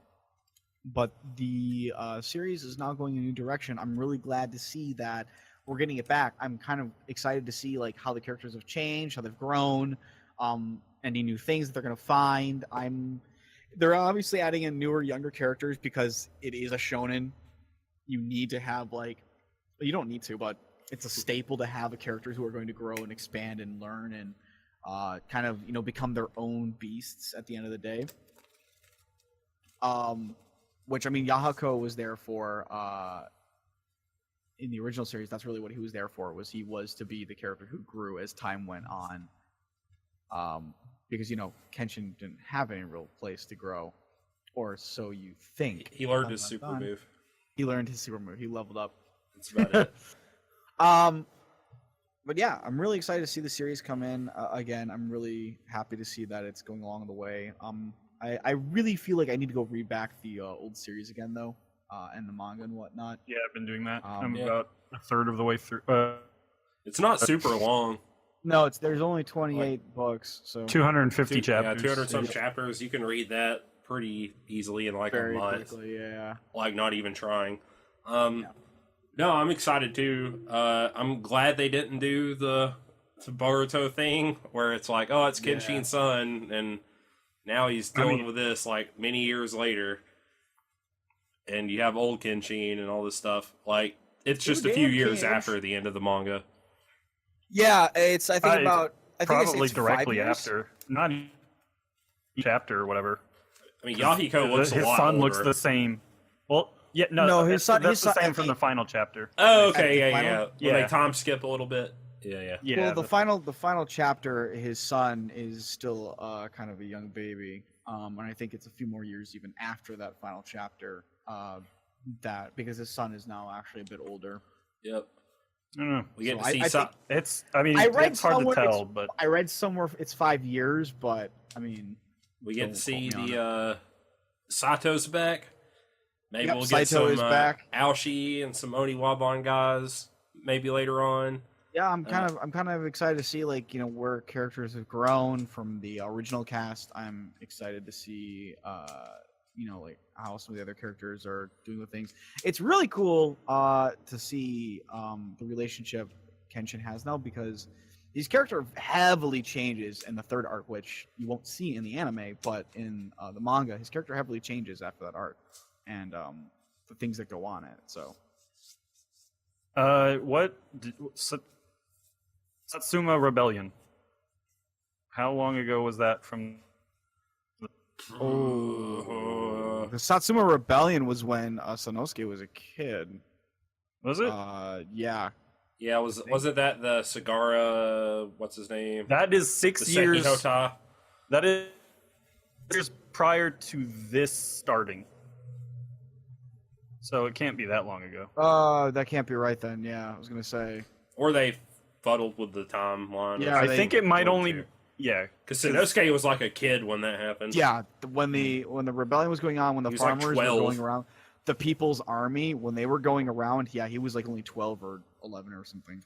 But the series is now going in a new direction. I'm really glad to see that we're getting it back. I'm kind of excited to see like how the characters have changed, how they've grown, any new things that they're going to find. They're obviously adding in newer, younger characters because it is a shonen. You need to have you don't need to, but it's a staple to have characters who are going to grow and expand and learn and kind of, become their own beasts at the end of the day. Which, I mean, Yahako was there for, in the original series, that's really what he was there for, he was to be the character who grew as time went on. Because, Kenshin didn't have any real place to grow, or so you think. He learned his super move. He learned his super move. He leveled up. That's about it. But yeah, I'm really excited to see the series come in. Again, I'm really happy to see that it's going along the way. I really feel like I need to go read back the old series again, though, and the manga and whatnot. Yeah, I've been doing that. I'm Yeah. about a third of the way through. It's not super long. No, there's only 28 books, so 250 chapters. Yeah, 200 some chapters. You can read that pretty easily in like very a month. quickly, yeah. Like not even trying. No, I'm excited too. I'm glad they didn't do the Boruto thing where it's like, oh, it's Kenshin's son, and now he's dealing with this like many years later, and you have old Kenshin and all this stuff. Like it's just a few years after the end of the manga. Yeah, I think probably it's directly 5 years. after, not chapter or whatever. I mean, Yahiko looks a his lot son older. looks the same. Well, yeah, no, No, his that's- son- That's his the son- same from the final chapter. Oh, At the okay, final- yeah. When Yeah. they time skip a little bit. Yeah. Yeah. Well, the final chapter, his son is still kind of a young baby, and I think it's a few more years even after that final chapter. Because his son is now actually a bit older. Yep. I don't know. We get So to see I some. think- It's. I mean, I read it's hard to somewhere tell, but I read somewhere it's 5 years, but I mean, We get Don't to see quote me the Sato's back. Maybe Yep, we'll get Saito some is back. Aoshi and some Oniwaban guys maybe later on. yeah, I'm kind of excited to see where characters have grown from the original cast. I'm excited to see how some of the other characters are doing with things. It's really cool to see the relationship Kenshin has now, because his character heavily changes in the third arc, which you won't see in the anime, but in the manga, his character heavily changes after that arc, and the things that go on it. So Satsuma Rebellion. How long ago was that from? the Satsuma Rebellion was when Sanosuke was a kid. Was it? Yeah. Yeah, wasn't that the Sagara? What's his name? That is The 6 years. Sekihota? That is years prior to this starting. So it can't be that long ago. That can't be right then. Yeah, I was gonna say. Or they fuddled with the timeline. Yeah, I they- think it might one only. too. Yeah, Because Sanosuke was like a kid when that happened. Yeah, when the rebellion was going on, when the He was like farmers were 12. going around, the People's Army, when they were going around, yeah, he was like only 12 or 11 or something.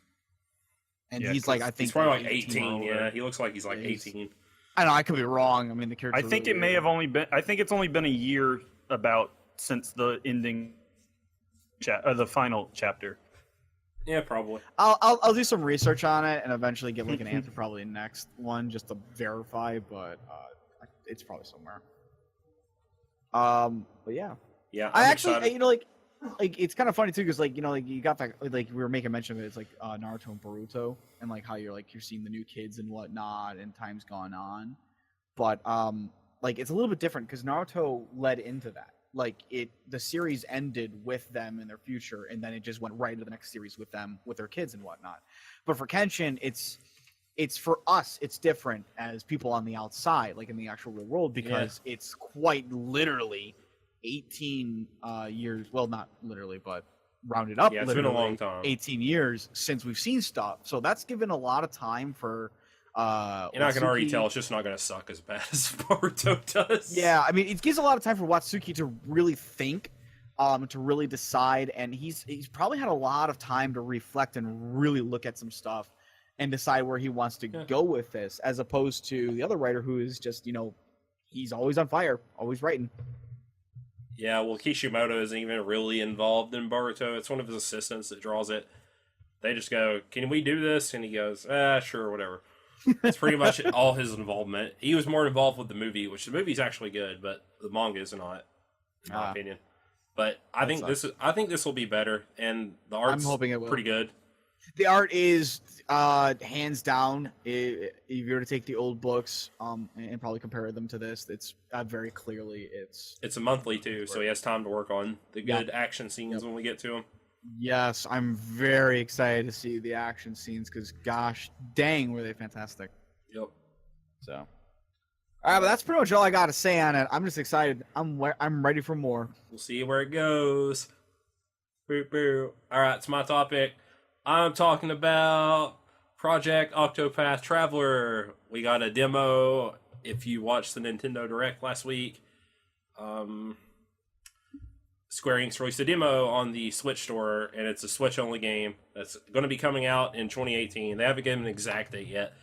And Yeah, he's like, I think He's probably like 18 or 18, yeah. older. He looks like he's like Yeah, he's- 18. I know, I could be wrong. I mean, the character. I think it may have only been. I think it's only been a year about since the ending, the final chapter. Yeah, probably. I'll do some research on it and eventually get like an answer probably next one just to verify, but it's probably somewhere. But yeah. Yeah, I I'm actually, excited. like it's kind of funny too, because you got that, like we were making mention of it. It's like Naruto and Boruto, and like how you're seeing the new kids and whatnot, and time's gone on. But it's a little bit different because Naruto led into that. The series ended with them in their future, and then it just went right into the next series with them with their kids and whatnot. But for Kenshin, it's for us, it's different as people on the outside, like in the actual real world, because it's quite literally 18 years, well, not literally, but rounded up, Yeah, it's been a literally long time. 18 years since we've seen stuff, so that's given a lot of time for And I can already Watsuki- tell it's just not going to suck as bad as Boruto does. Yeah, I mean, it gives a lot of time for Watsuki to really think, to really decide, and he's probably had a lot of time to reflect and really look at some stuff and decide where he wants to go with this, as opposed to the other writer who is just, he's always on fire, always writing. Yeah, well, Kishimoto isn't even really involved in Boruto. It's one of his assistants that draws it. They just go, "Can we do this?" And he goes, sure, whatever. It's pretty much all his involvement. He was more involved with the movie, which the movie's actually good, but the manga is not, in my opinion. But I think this will be better, and the art's hoping it will. pretty good. The art is hands down. If you were to take the old books and probably compare them to this, it's very clearly It's a monthly too, so he has time to work on the good action scenes when we get to them. Yes, I'm very excited to see the action scenes because, gosh, dang, were they fantastic. Yep. So, all right, but that's pretty much all I got to say on it. I'm just excited. I'm ready for more. We'll see where it goes. Boo boo. All right, it's my topic. I'm talking about Project Octopath Traveler. We got a demo. If you watched the Nintendo Direct last week, Square Enix released a demo on the Switch store, and it's a Switch-only game that's going to be coming out in 2018. They haven't given an exact date yet,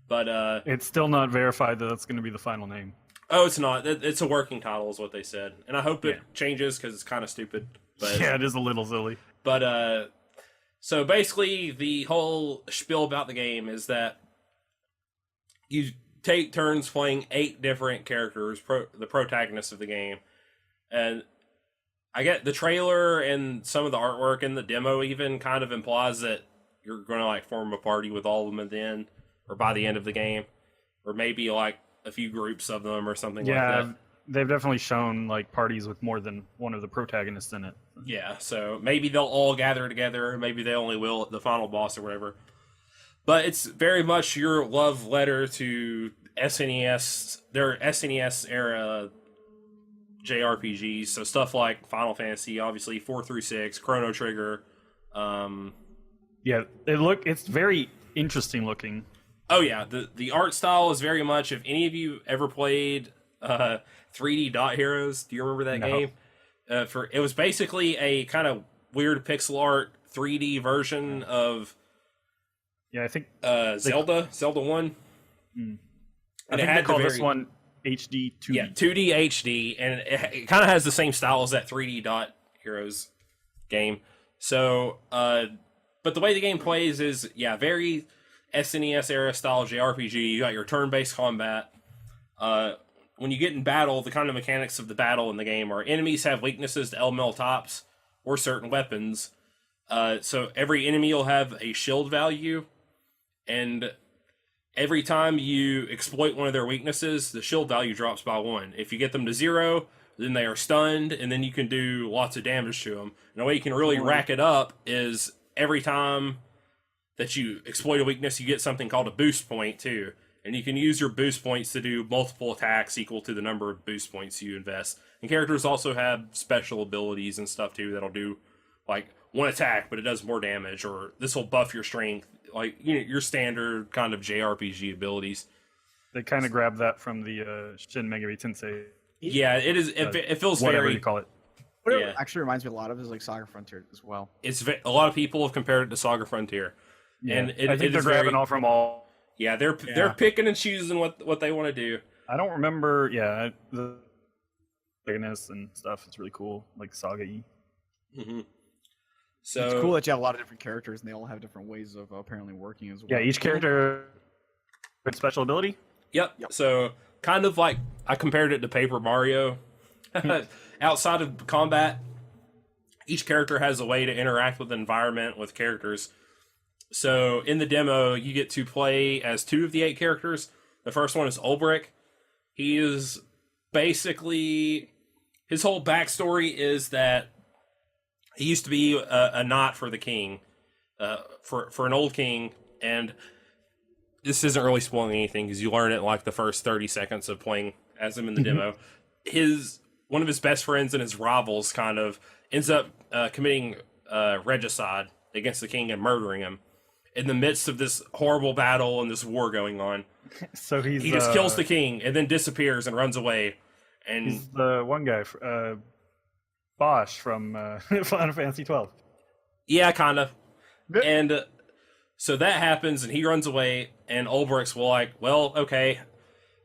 but it's still not verified that that's going to be the final name. Oh, it's not. It's a working title, is what they said, and I hope it changes because it's kind of stupid. But yeah, it is a little silly. But so basically, the whole spiel about the game is that you take turns playing 8 different characters, the protagonists of the game, and I get the trailer and some of the artwork in the demo even kind of implies that you're going to like form a party with all of them at the end, or by the end of the game, or maybe like a few groups of them or something like that. Yeah, they've definitely shown like parties with more than one of the protagonists in it. Yeah, so maybe they'll all gather together, maybe they only will at the final boss or whatever. But it's very much your love letter to SNES, their SNES era JRPGs, so stuff like Final Fantasy, obviously 4 through 6, Chrono Trigger. Yeah, it's very interesting looking. Oh yeah, the art style is very much. If any of you ever played 3D Dot Heroes, do you remember that game? It was basically a kind of weird pixel art 3D version of I think Zelda 1. And it had this one HD 2D. Yeah, 2D HD, and it kind of has the same style as that 3D Dot Heroes game. So, but the way the game plays is, very SNES era style JRPG. You got your turn-based combat. When you get in battle, the kind of mechanics of the battle in the game are enemies have weaknesses to elemental types or certain weapons. So every enemy will have a shield value, and every time you exploit one of their weaknesses, the shield value drops by 1. If you get them to 0, then they are stunned, and then you can do lots of damage to them. And the way you can really rack it up is every time that you exploit a weakness, you get something called a boost point, too. And you can use your boost points to do multiple attacks equal to the number of boost points you invest. And characters also have special abilities and stuff, too, that'll do, like, one attack, but it does more damage, or this will buff your strength. Like, your standard kind of JRPG abilities. They kind of grab that from the Shin Megami Tensei. Yeah, it is. It feels whatever very. you call it. What it actually reminds me a lot of is like Saga Frontier as well. It's a lot of people have compared it to Saga Frontier, and I think they're grabbing all from all. Yeah, they're picking and choosing what they want to do. I don't remember. Yeah, the bigness and stuff. It's really cool, like Saga-y. Mm-hmm. So it's cool that you have a lot of different characters and they all have different ways of apparently working as well. Yeah, each character with special ability. Yep. So kind of like I compared it to Paper Mario. Outside of combat, each character has a way to interact with the environment, with characters. So in the demo, you get to play as 2 of the 8 characters. The first one is Ulbrich. He is basically, his whole backstory is that he used to be a knight for the king, for an old king, and this isn't really spoiling anything because you learn it in like the first 30 seconds of playing as him in the demo. One of his best friends and his rivals kind of ends up committing regicide against the king and murdering him in the midst of this horrible battle and this war going on. So he just kills the king and then disappears and runs away. And he's the one guy, Bosch from Final Fantasy 12. Yeah, kind of. And so that happens, and he runs away, and Ulbricht's like, well, okay,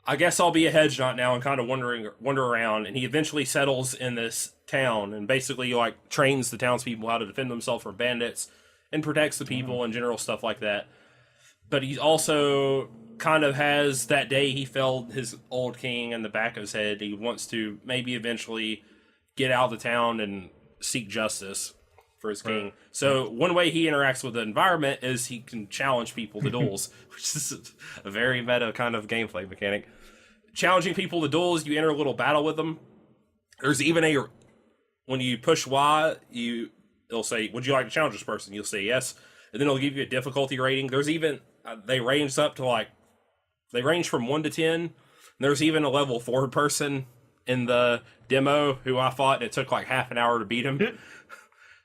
I guess I'll be a hedge knot now and kind of wander around. And he eventually settles in this town and basically like trains the townspeople how to defend themselves from bandits and protects the people and general stuff like that. But he also kind of has that day he felled his old king in the back of his head. He wants to maybe eventually get out of the town and seek justice for his king. So one way he interacts with the environment is he can challenge people to duels, which is a very meta kind of gameplay mechanic. Challenging people to duels, you enter a little battle with them. There's even when you push Y, it'll say, would you like to challenge this person? You'll say yes. And then it'll give you a difficulty rating. There's even, they range from 1 to 10. There's even a level 4 person in the demo who I fought, and it took like half an hour to beat him.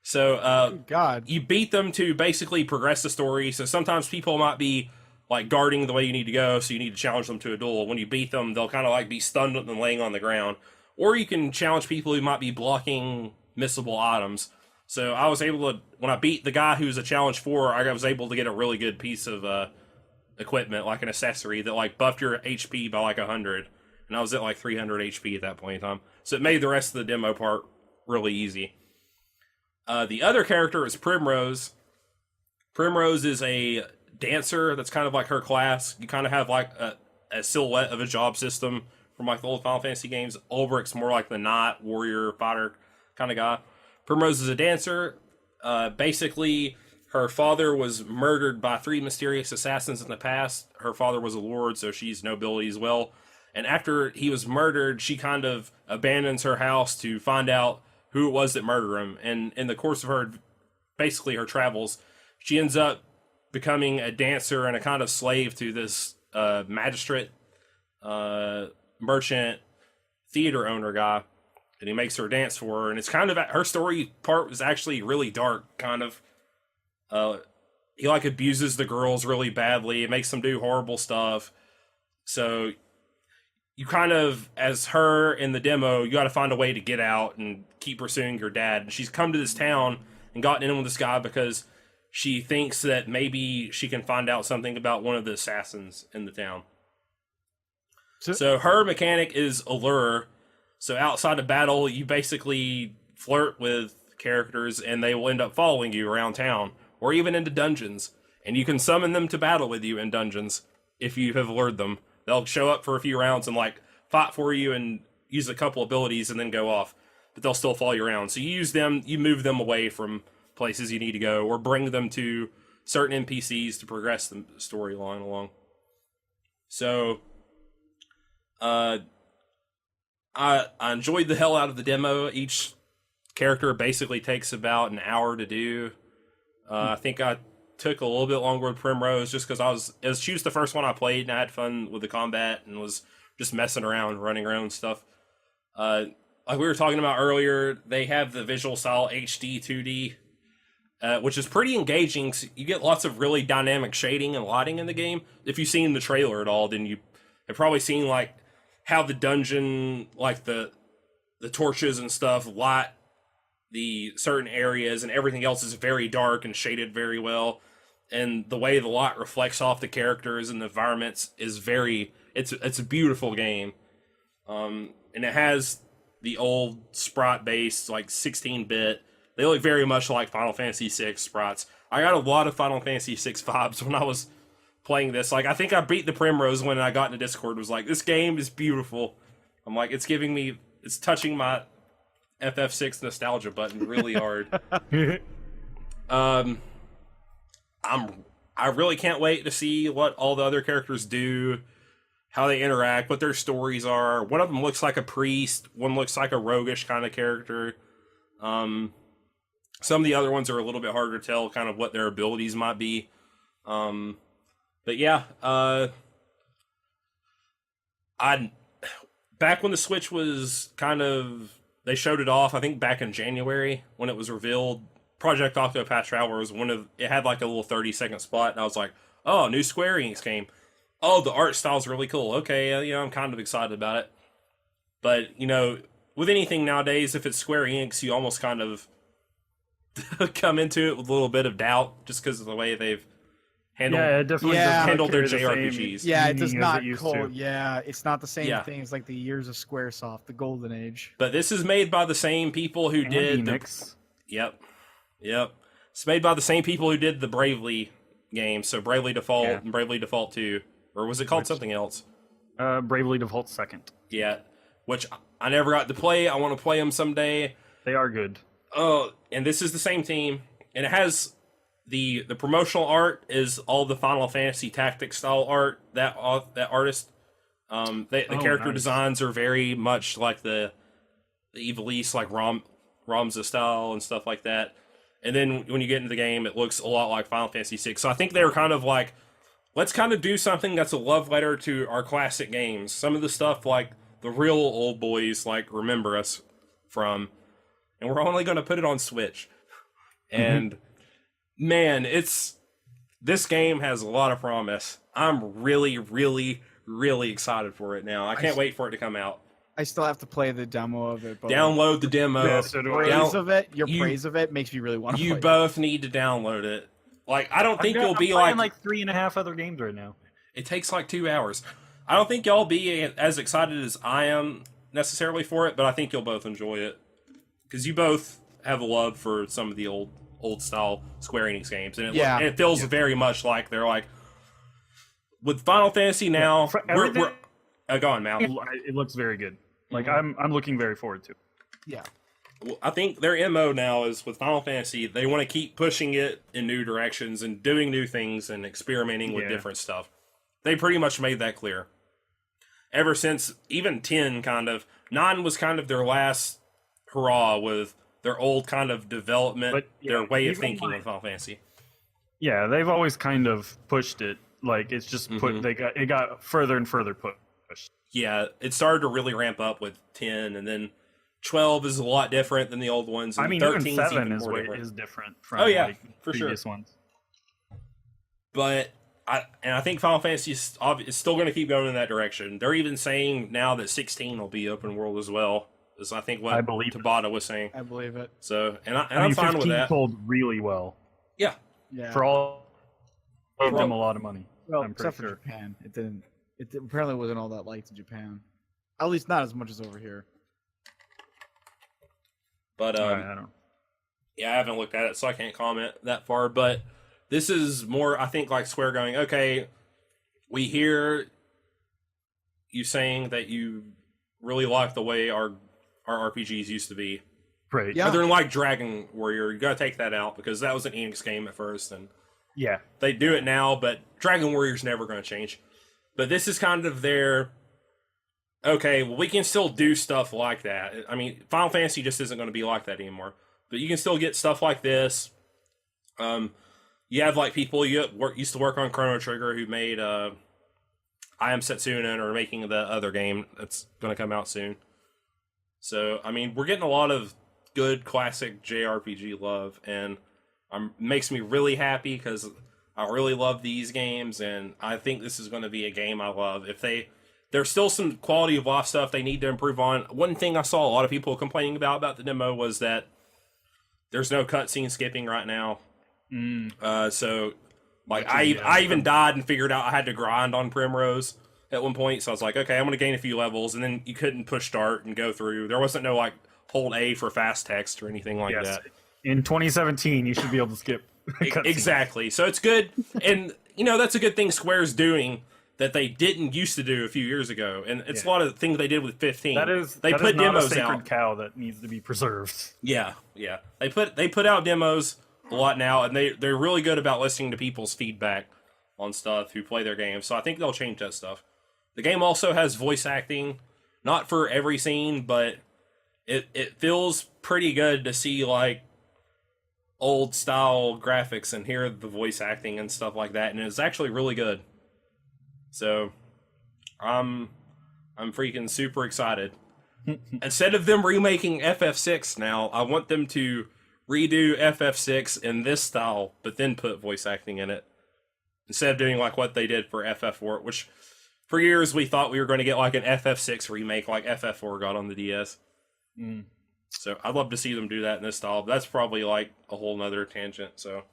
So God. you beat them to basically progress the story. So sometimes people might be like guarding the way you need to go, so you need to challenge them to a duel. When you beat them, they'll kind of like be stunned and laying on the ground. Or you can challenge people who might be blocking missable items. So I was able to, when I beat the guy who's a challenge 4, I was able to get a really good piece of equipment, like an accessory that like buffed your HP by like 100. And I was at like 300 HP at that point in time. So it made the rest of the demo part really easy. The other character is Primrose. Primrose is a dancer that's kind of like her class. You kind of have like a silhouette of a job system from like the old Final Fantasy games. Ulbricht's more like the knight, warrior, fighter kind of guy. Primrose is a dancer. Basically, her father was murdered by 3 mysterious assassins in the past. Her father was a lord, so she's nobility as well. And after he was murdered, she kind of abandons her house to find out who it was that murdered him. And in the course of her travels, she ends up becoming a dancer and a kind of slave to this magistrate, merchant, theater owner guy. And he makes her dance for her. And it's kind of, her story part was actually really dark, kind of. He like abuses the girls really badly. It makes them do horrible stuff. So you kind of, as her in the demo, you got to find a way to get out and keep pursuing your dad. And she's come to this town and gotten in with this guy because she thinks that maybe she can find out something about one of the assassins in the town. So her mechanic is allure. So outside of battle, you basically flirt with characters and they will end up following you around town or even into dungeons. And you can summon them to battle with you in dungeons if you have lured them. They'll show up for a few rounds and like fight for you and use a couple abilities and then go off. But they'll still follow you around. So you use them, you move them away from places you need to go or bring them to certain NPCs to progress the storyline along. So I enjoyed the hell out of the demo. Each character basically takes about an hour to do. I think I took a little bit longer with Primrose just because she was the first one I played and I had fun with the combat and was just messing around, running around and stuff. Like we were talking about earlier, they have the visual style HD 2D, which is pretty engaging. You get lots of really dynamic shading and lighting in the game. If you've seen the trailer at all, then you have probably seen like how the dungeon, like the torches and stuff, light the certain areas, and everything else is very dark and shaded very well. And the way the light reflects off the characters and the environments is it's a beautiful game. And it has the old sprite based, like 16-bit. They look very much like Final Fantasy VI sprites. I got a lot of Final Fantasy VI vibes when I was playing this. Like, I think I beat the Primrose when I got into Discord. Was like, this game is beautiful. I'm like, it's touching my FF6 nostalgia button really hard. I really can't wait to see what all the other characters do, how they interact, what their stories are. One of them looks like a priest, one looks like a roguish kind of character. Some of the other ones are a little bit harder to tell kind of what their abilities might be. But yeah, back when the Switch was kind of, they showed it off, I think back in January when it was revealed, Project Octopath Traveler was it had like a little 30-second spot, and I was like, oh, new Square Enix game. Oh, the art style's really cool. Okay, I'm kind of excited about it. But, with anything nowadays, if it's Square Enix, you almost kind of come into it with a little bit of doubt just because of the way they've handled their JRPGs. Yeah, it does not it's not the same thing as like the years of Squaresoft, the golden age. But this is made by the same people who did Yep. It's made by the same people who did the Bravely games, so Bravely Default and Bravely Default 2. Or was it called something else? Bravely Default 2nd. Yeah, which I never got to play. I want to play them someday. They are good. Oh, and this is the same team, and it has the promotional art is all the Final Fantasy Tactics style art. That artist, the character designs are very much like the Ivalice, like Ramza style and stuff like that. And then when you get into the game, it looks a lot like Final Fantasy VI. So I think they were kind of like, let's kind of do something that's a love letter to our classic games. Some of the stuff like the real old boys like remember us from. And we're only going to put it on Switch. And man, this game has a lot of promise. I'm really, really, really excited for it now. I can't wait for it to come out. I still have to play the demo of it. But Download the demo. Yeah, so do I. Praise of it makes me really want to play You both need to download it. Like, I don't think you'll be like 3.5 other games right now. It takes like 2 hours. I don't think y'all be as excited as I am necessarily for it, but I think you'll both enjoy it. Because you both have a love for some of the old style Square Enix games. And it feels very much like they're like, with Final Fantasy now, we're go on, Mal. It looks very good. Like, I'm looking very forward to it. Yeah. Well, I think their MO now is with Final Fantasy, they want to keep pushing it in new directions and doing new things and experimenting with different stuff. They pretty much made that clear. Ever since even 10 9 was kind of their last hurrah with their old kind of development, their way of thinking with Final Fantasy. Yeah, they've always kind of pushed it. Like, it's just it got further and further pushed. Yeah, it started to really ramp up with 10, and then 12 is a lot different than the old ones. And I mean, 13 even 7 is different from for previous sure. ones. But I think Final Fantasy is still going to keep going in that direction. They're even saying now that 16 will be open world as well. Is I think what Tabata was saying. I believe it. So I'm fine with that. Sold really well. Yeah. For all of them, a lot of money. Well, I'm except pretty for Japan, it didn't. It apparently wasn't all that liked in Japan. At least not as much as over here. But I don't. Yeah, I haven't looked at it, so I can't comment that far. But this is more, I think, like Square going, okay, we hear you saying that you really like the way our RPGs used to be. Right. Yeah. Other than like Dragon Warrior, you gotta take that out because that was an Enix game at first, and they do it now, but Dragon Warrior's never gonna change. But this is kind of their, okay, well, we can still do stuff like that. I mean, Final Fantasy just isn't going to be like that anymore. But you can still get stuff like this. You have like people used to work on Chrono Trigger who made I Am Setsuna, or making the other game that's going to come out soon. So, I mean, we're getting a lot of good classic JRPG love, and makes me really happy because I really love these games, and I think this is going to be a game I love. There's still some quality of life stuff they need to improve on. One thing I saw a lot of people complaining about the demo was that there's no cutscene skipping right now. So, like, I even died and figured out I had to grind on Primrose at one point. So I was like, okay, I'm going to gain a few levels, and then you couldn't push start and go through. There wasn't no, like, hold A for fast text or anything like that. In 2017, you should be able to skip. Exactly. So it's good, and that's a good thing Square's doing that they didn't used to do a few years ago, and it's a lot of things they did with 15. They put demos not a sacred out. Cow that needs to be preserved. Yeah. They put out demos a lot now, and they're really good about listening to people's feedback on stuff who play their games. So I think they'll change that stuff. The game also has voice acting, not for every scene, but it feels pretty good to see like old style graphics and hear the voice acting and stuff like that, and it's actually really good. So I'm freaking super excited. Instead of them remaking FF6 now, I want them to redo FF6 in this style, but then put voice acting in it. Instead of doing like what they did for FF4, which for years we thought we were going to get like an FF6 remake like FF4 got on the DS. So I'd love to see them do that in this style, but that's probably like a whole nother tangent. So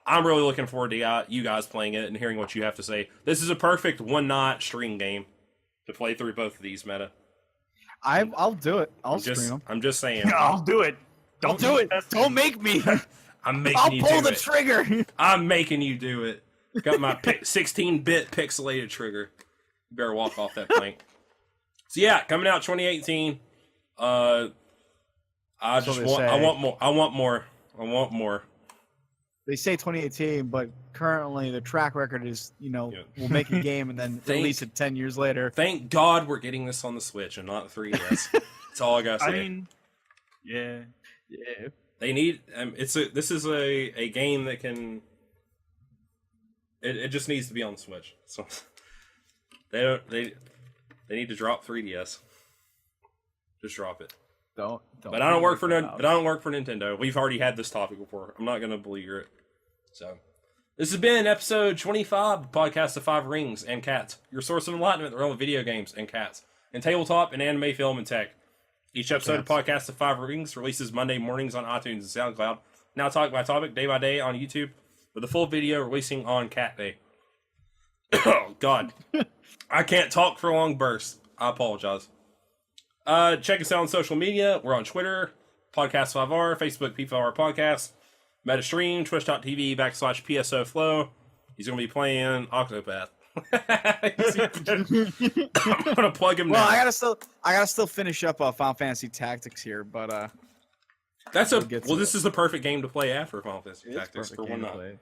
I'm really looking forward to you guys playing it and hearing what you have to say. This is a perfect one-night stream game to play through both of these meta. I'll do it. I'll stream them. I'm just saying. I'll do it. Don't do it. Don't make me. I'm making I'll you pull do the it. trigger. I'm making you do it. Got my 16-bit pixelated trigger. You better walk off that plank. So yeah, coming out 2018. I want more. They say 2018, but currently the track record is, we'll make a game and then release it 10 years later. Thank God we're getting this on the Switch and not 3DS. That's all I gotta say. I mean, yeah. They need. This is a game that can. It just needs to be on the Switch. So they need to drop 3DS. Just drop it. Don't. But I don't work for Nintendo. We've already had this topic before. I'm not gonna belabor it. So, this has been episode 25 of Podcast of Five Rings and Cats, your source of enlightenment in the realm of video games and cats, and tabletop and anime, film, and tech. Each episode of Podcast of Five Rings releases Monday mornings on iTunes and SoundCloud. Now topic by topic, day by day on YouTube, with a full video releasing on Cat Day. Oh, God. I can't talk for long bursts. I apologize. Check us out on social media. We're on Twitter, Podcast5R, Facebook, P5R Podcast, MetaStream, Twitch.tv/PSO Flow. He's going to be playing Octopath. I'm going to plug him now. Well, I gotta still finish up Final Fantasy Tactics here, but this is the perfect game to play after Final Fantasy Tactics for one night.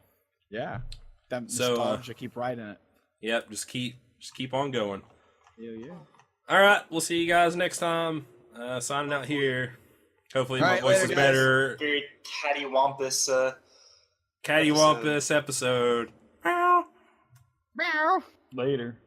Yeah. That nostalgia, keep riding it. Yep, just keep on going. Yeah. All right, we'll see you guys next time. Signing out here. Hopefully my voice is guys. better. Very cattywampus. Cattywampus episode. Meow. Later.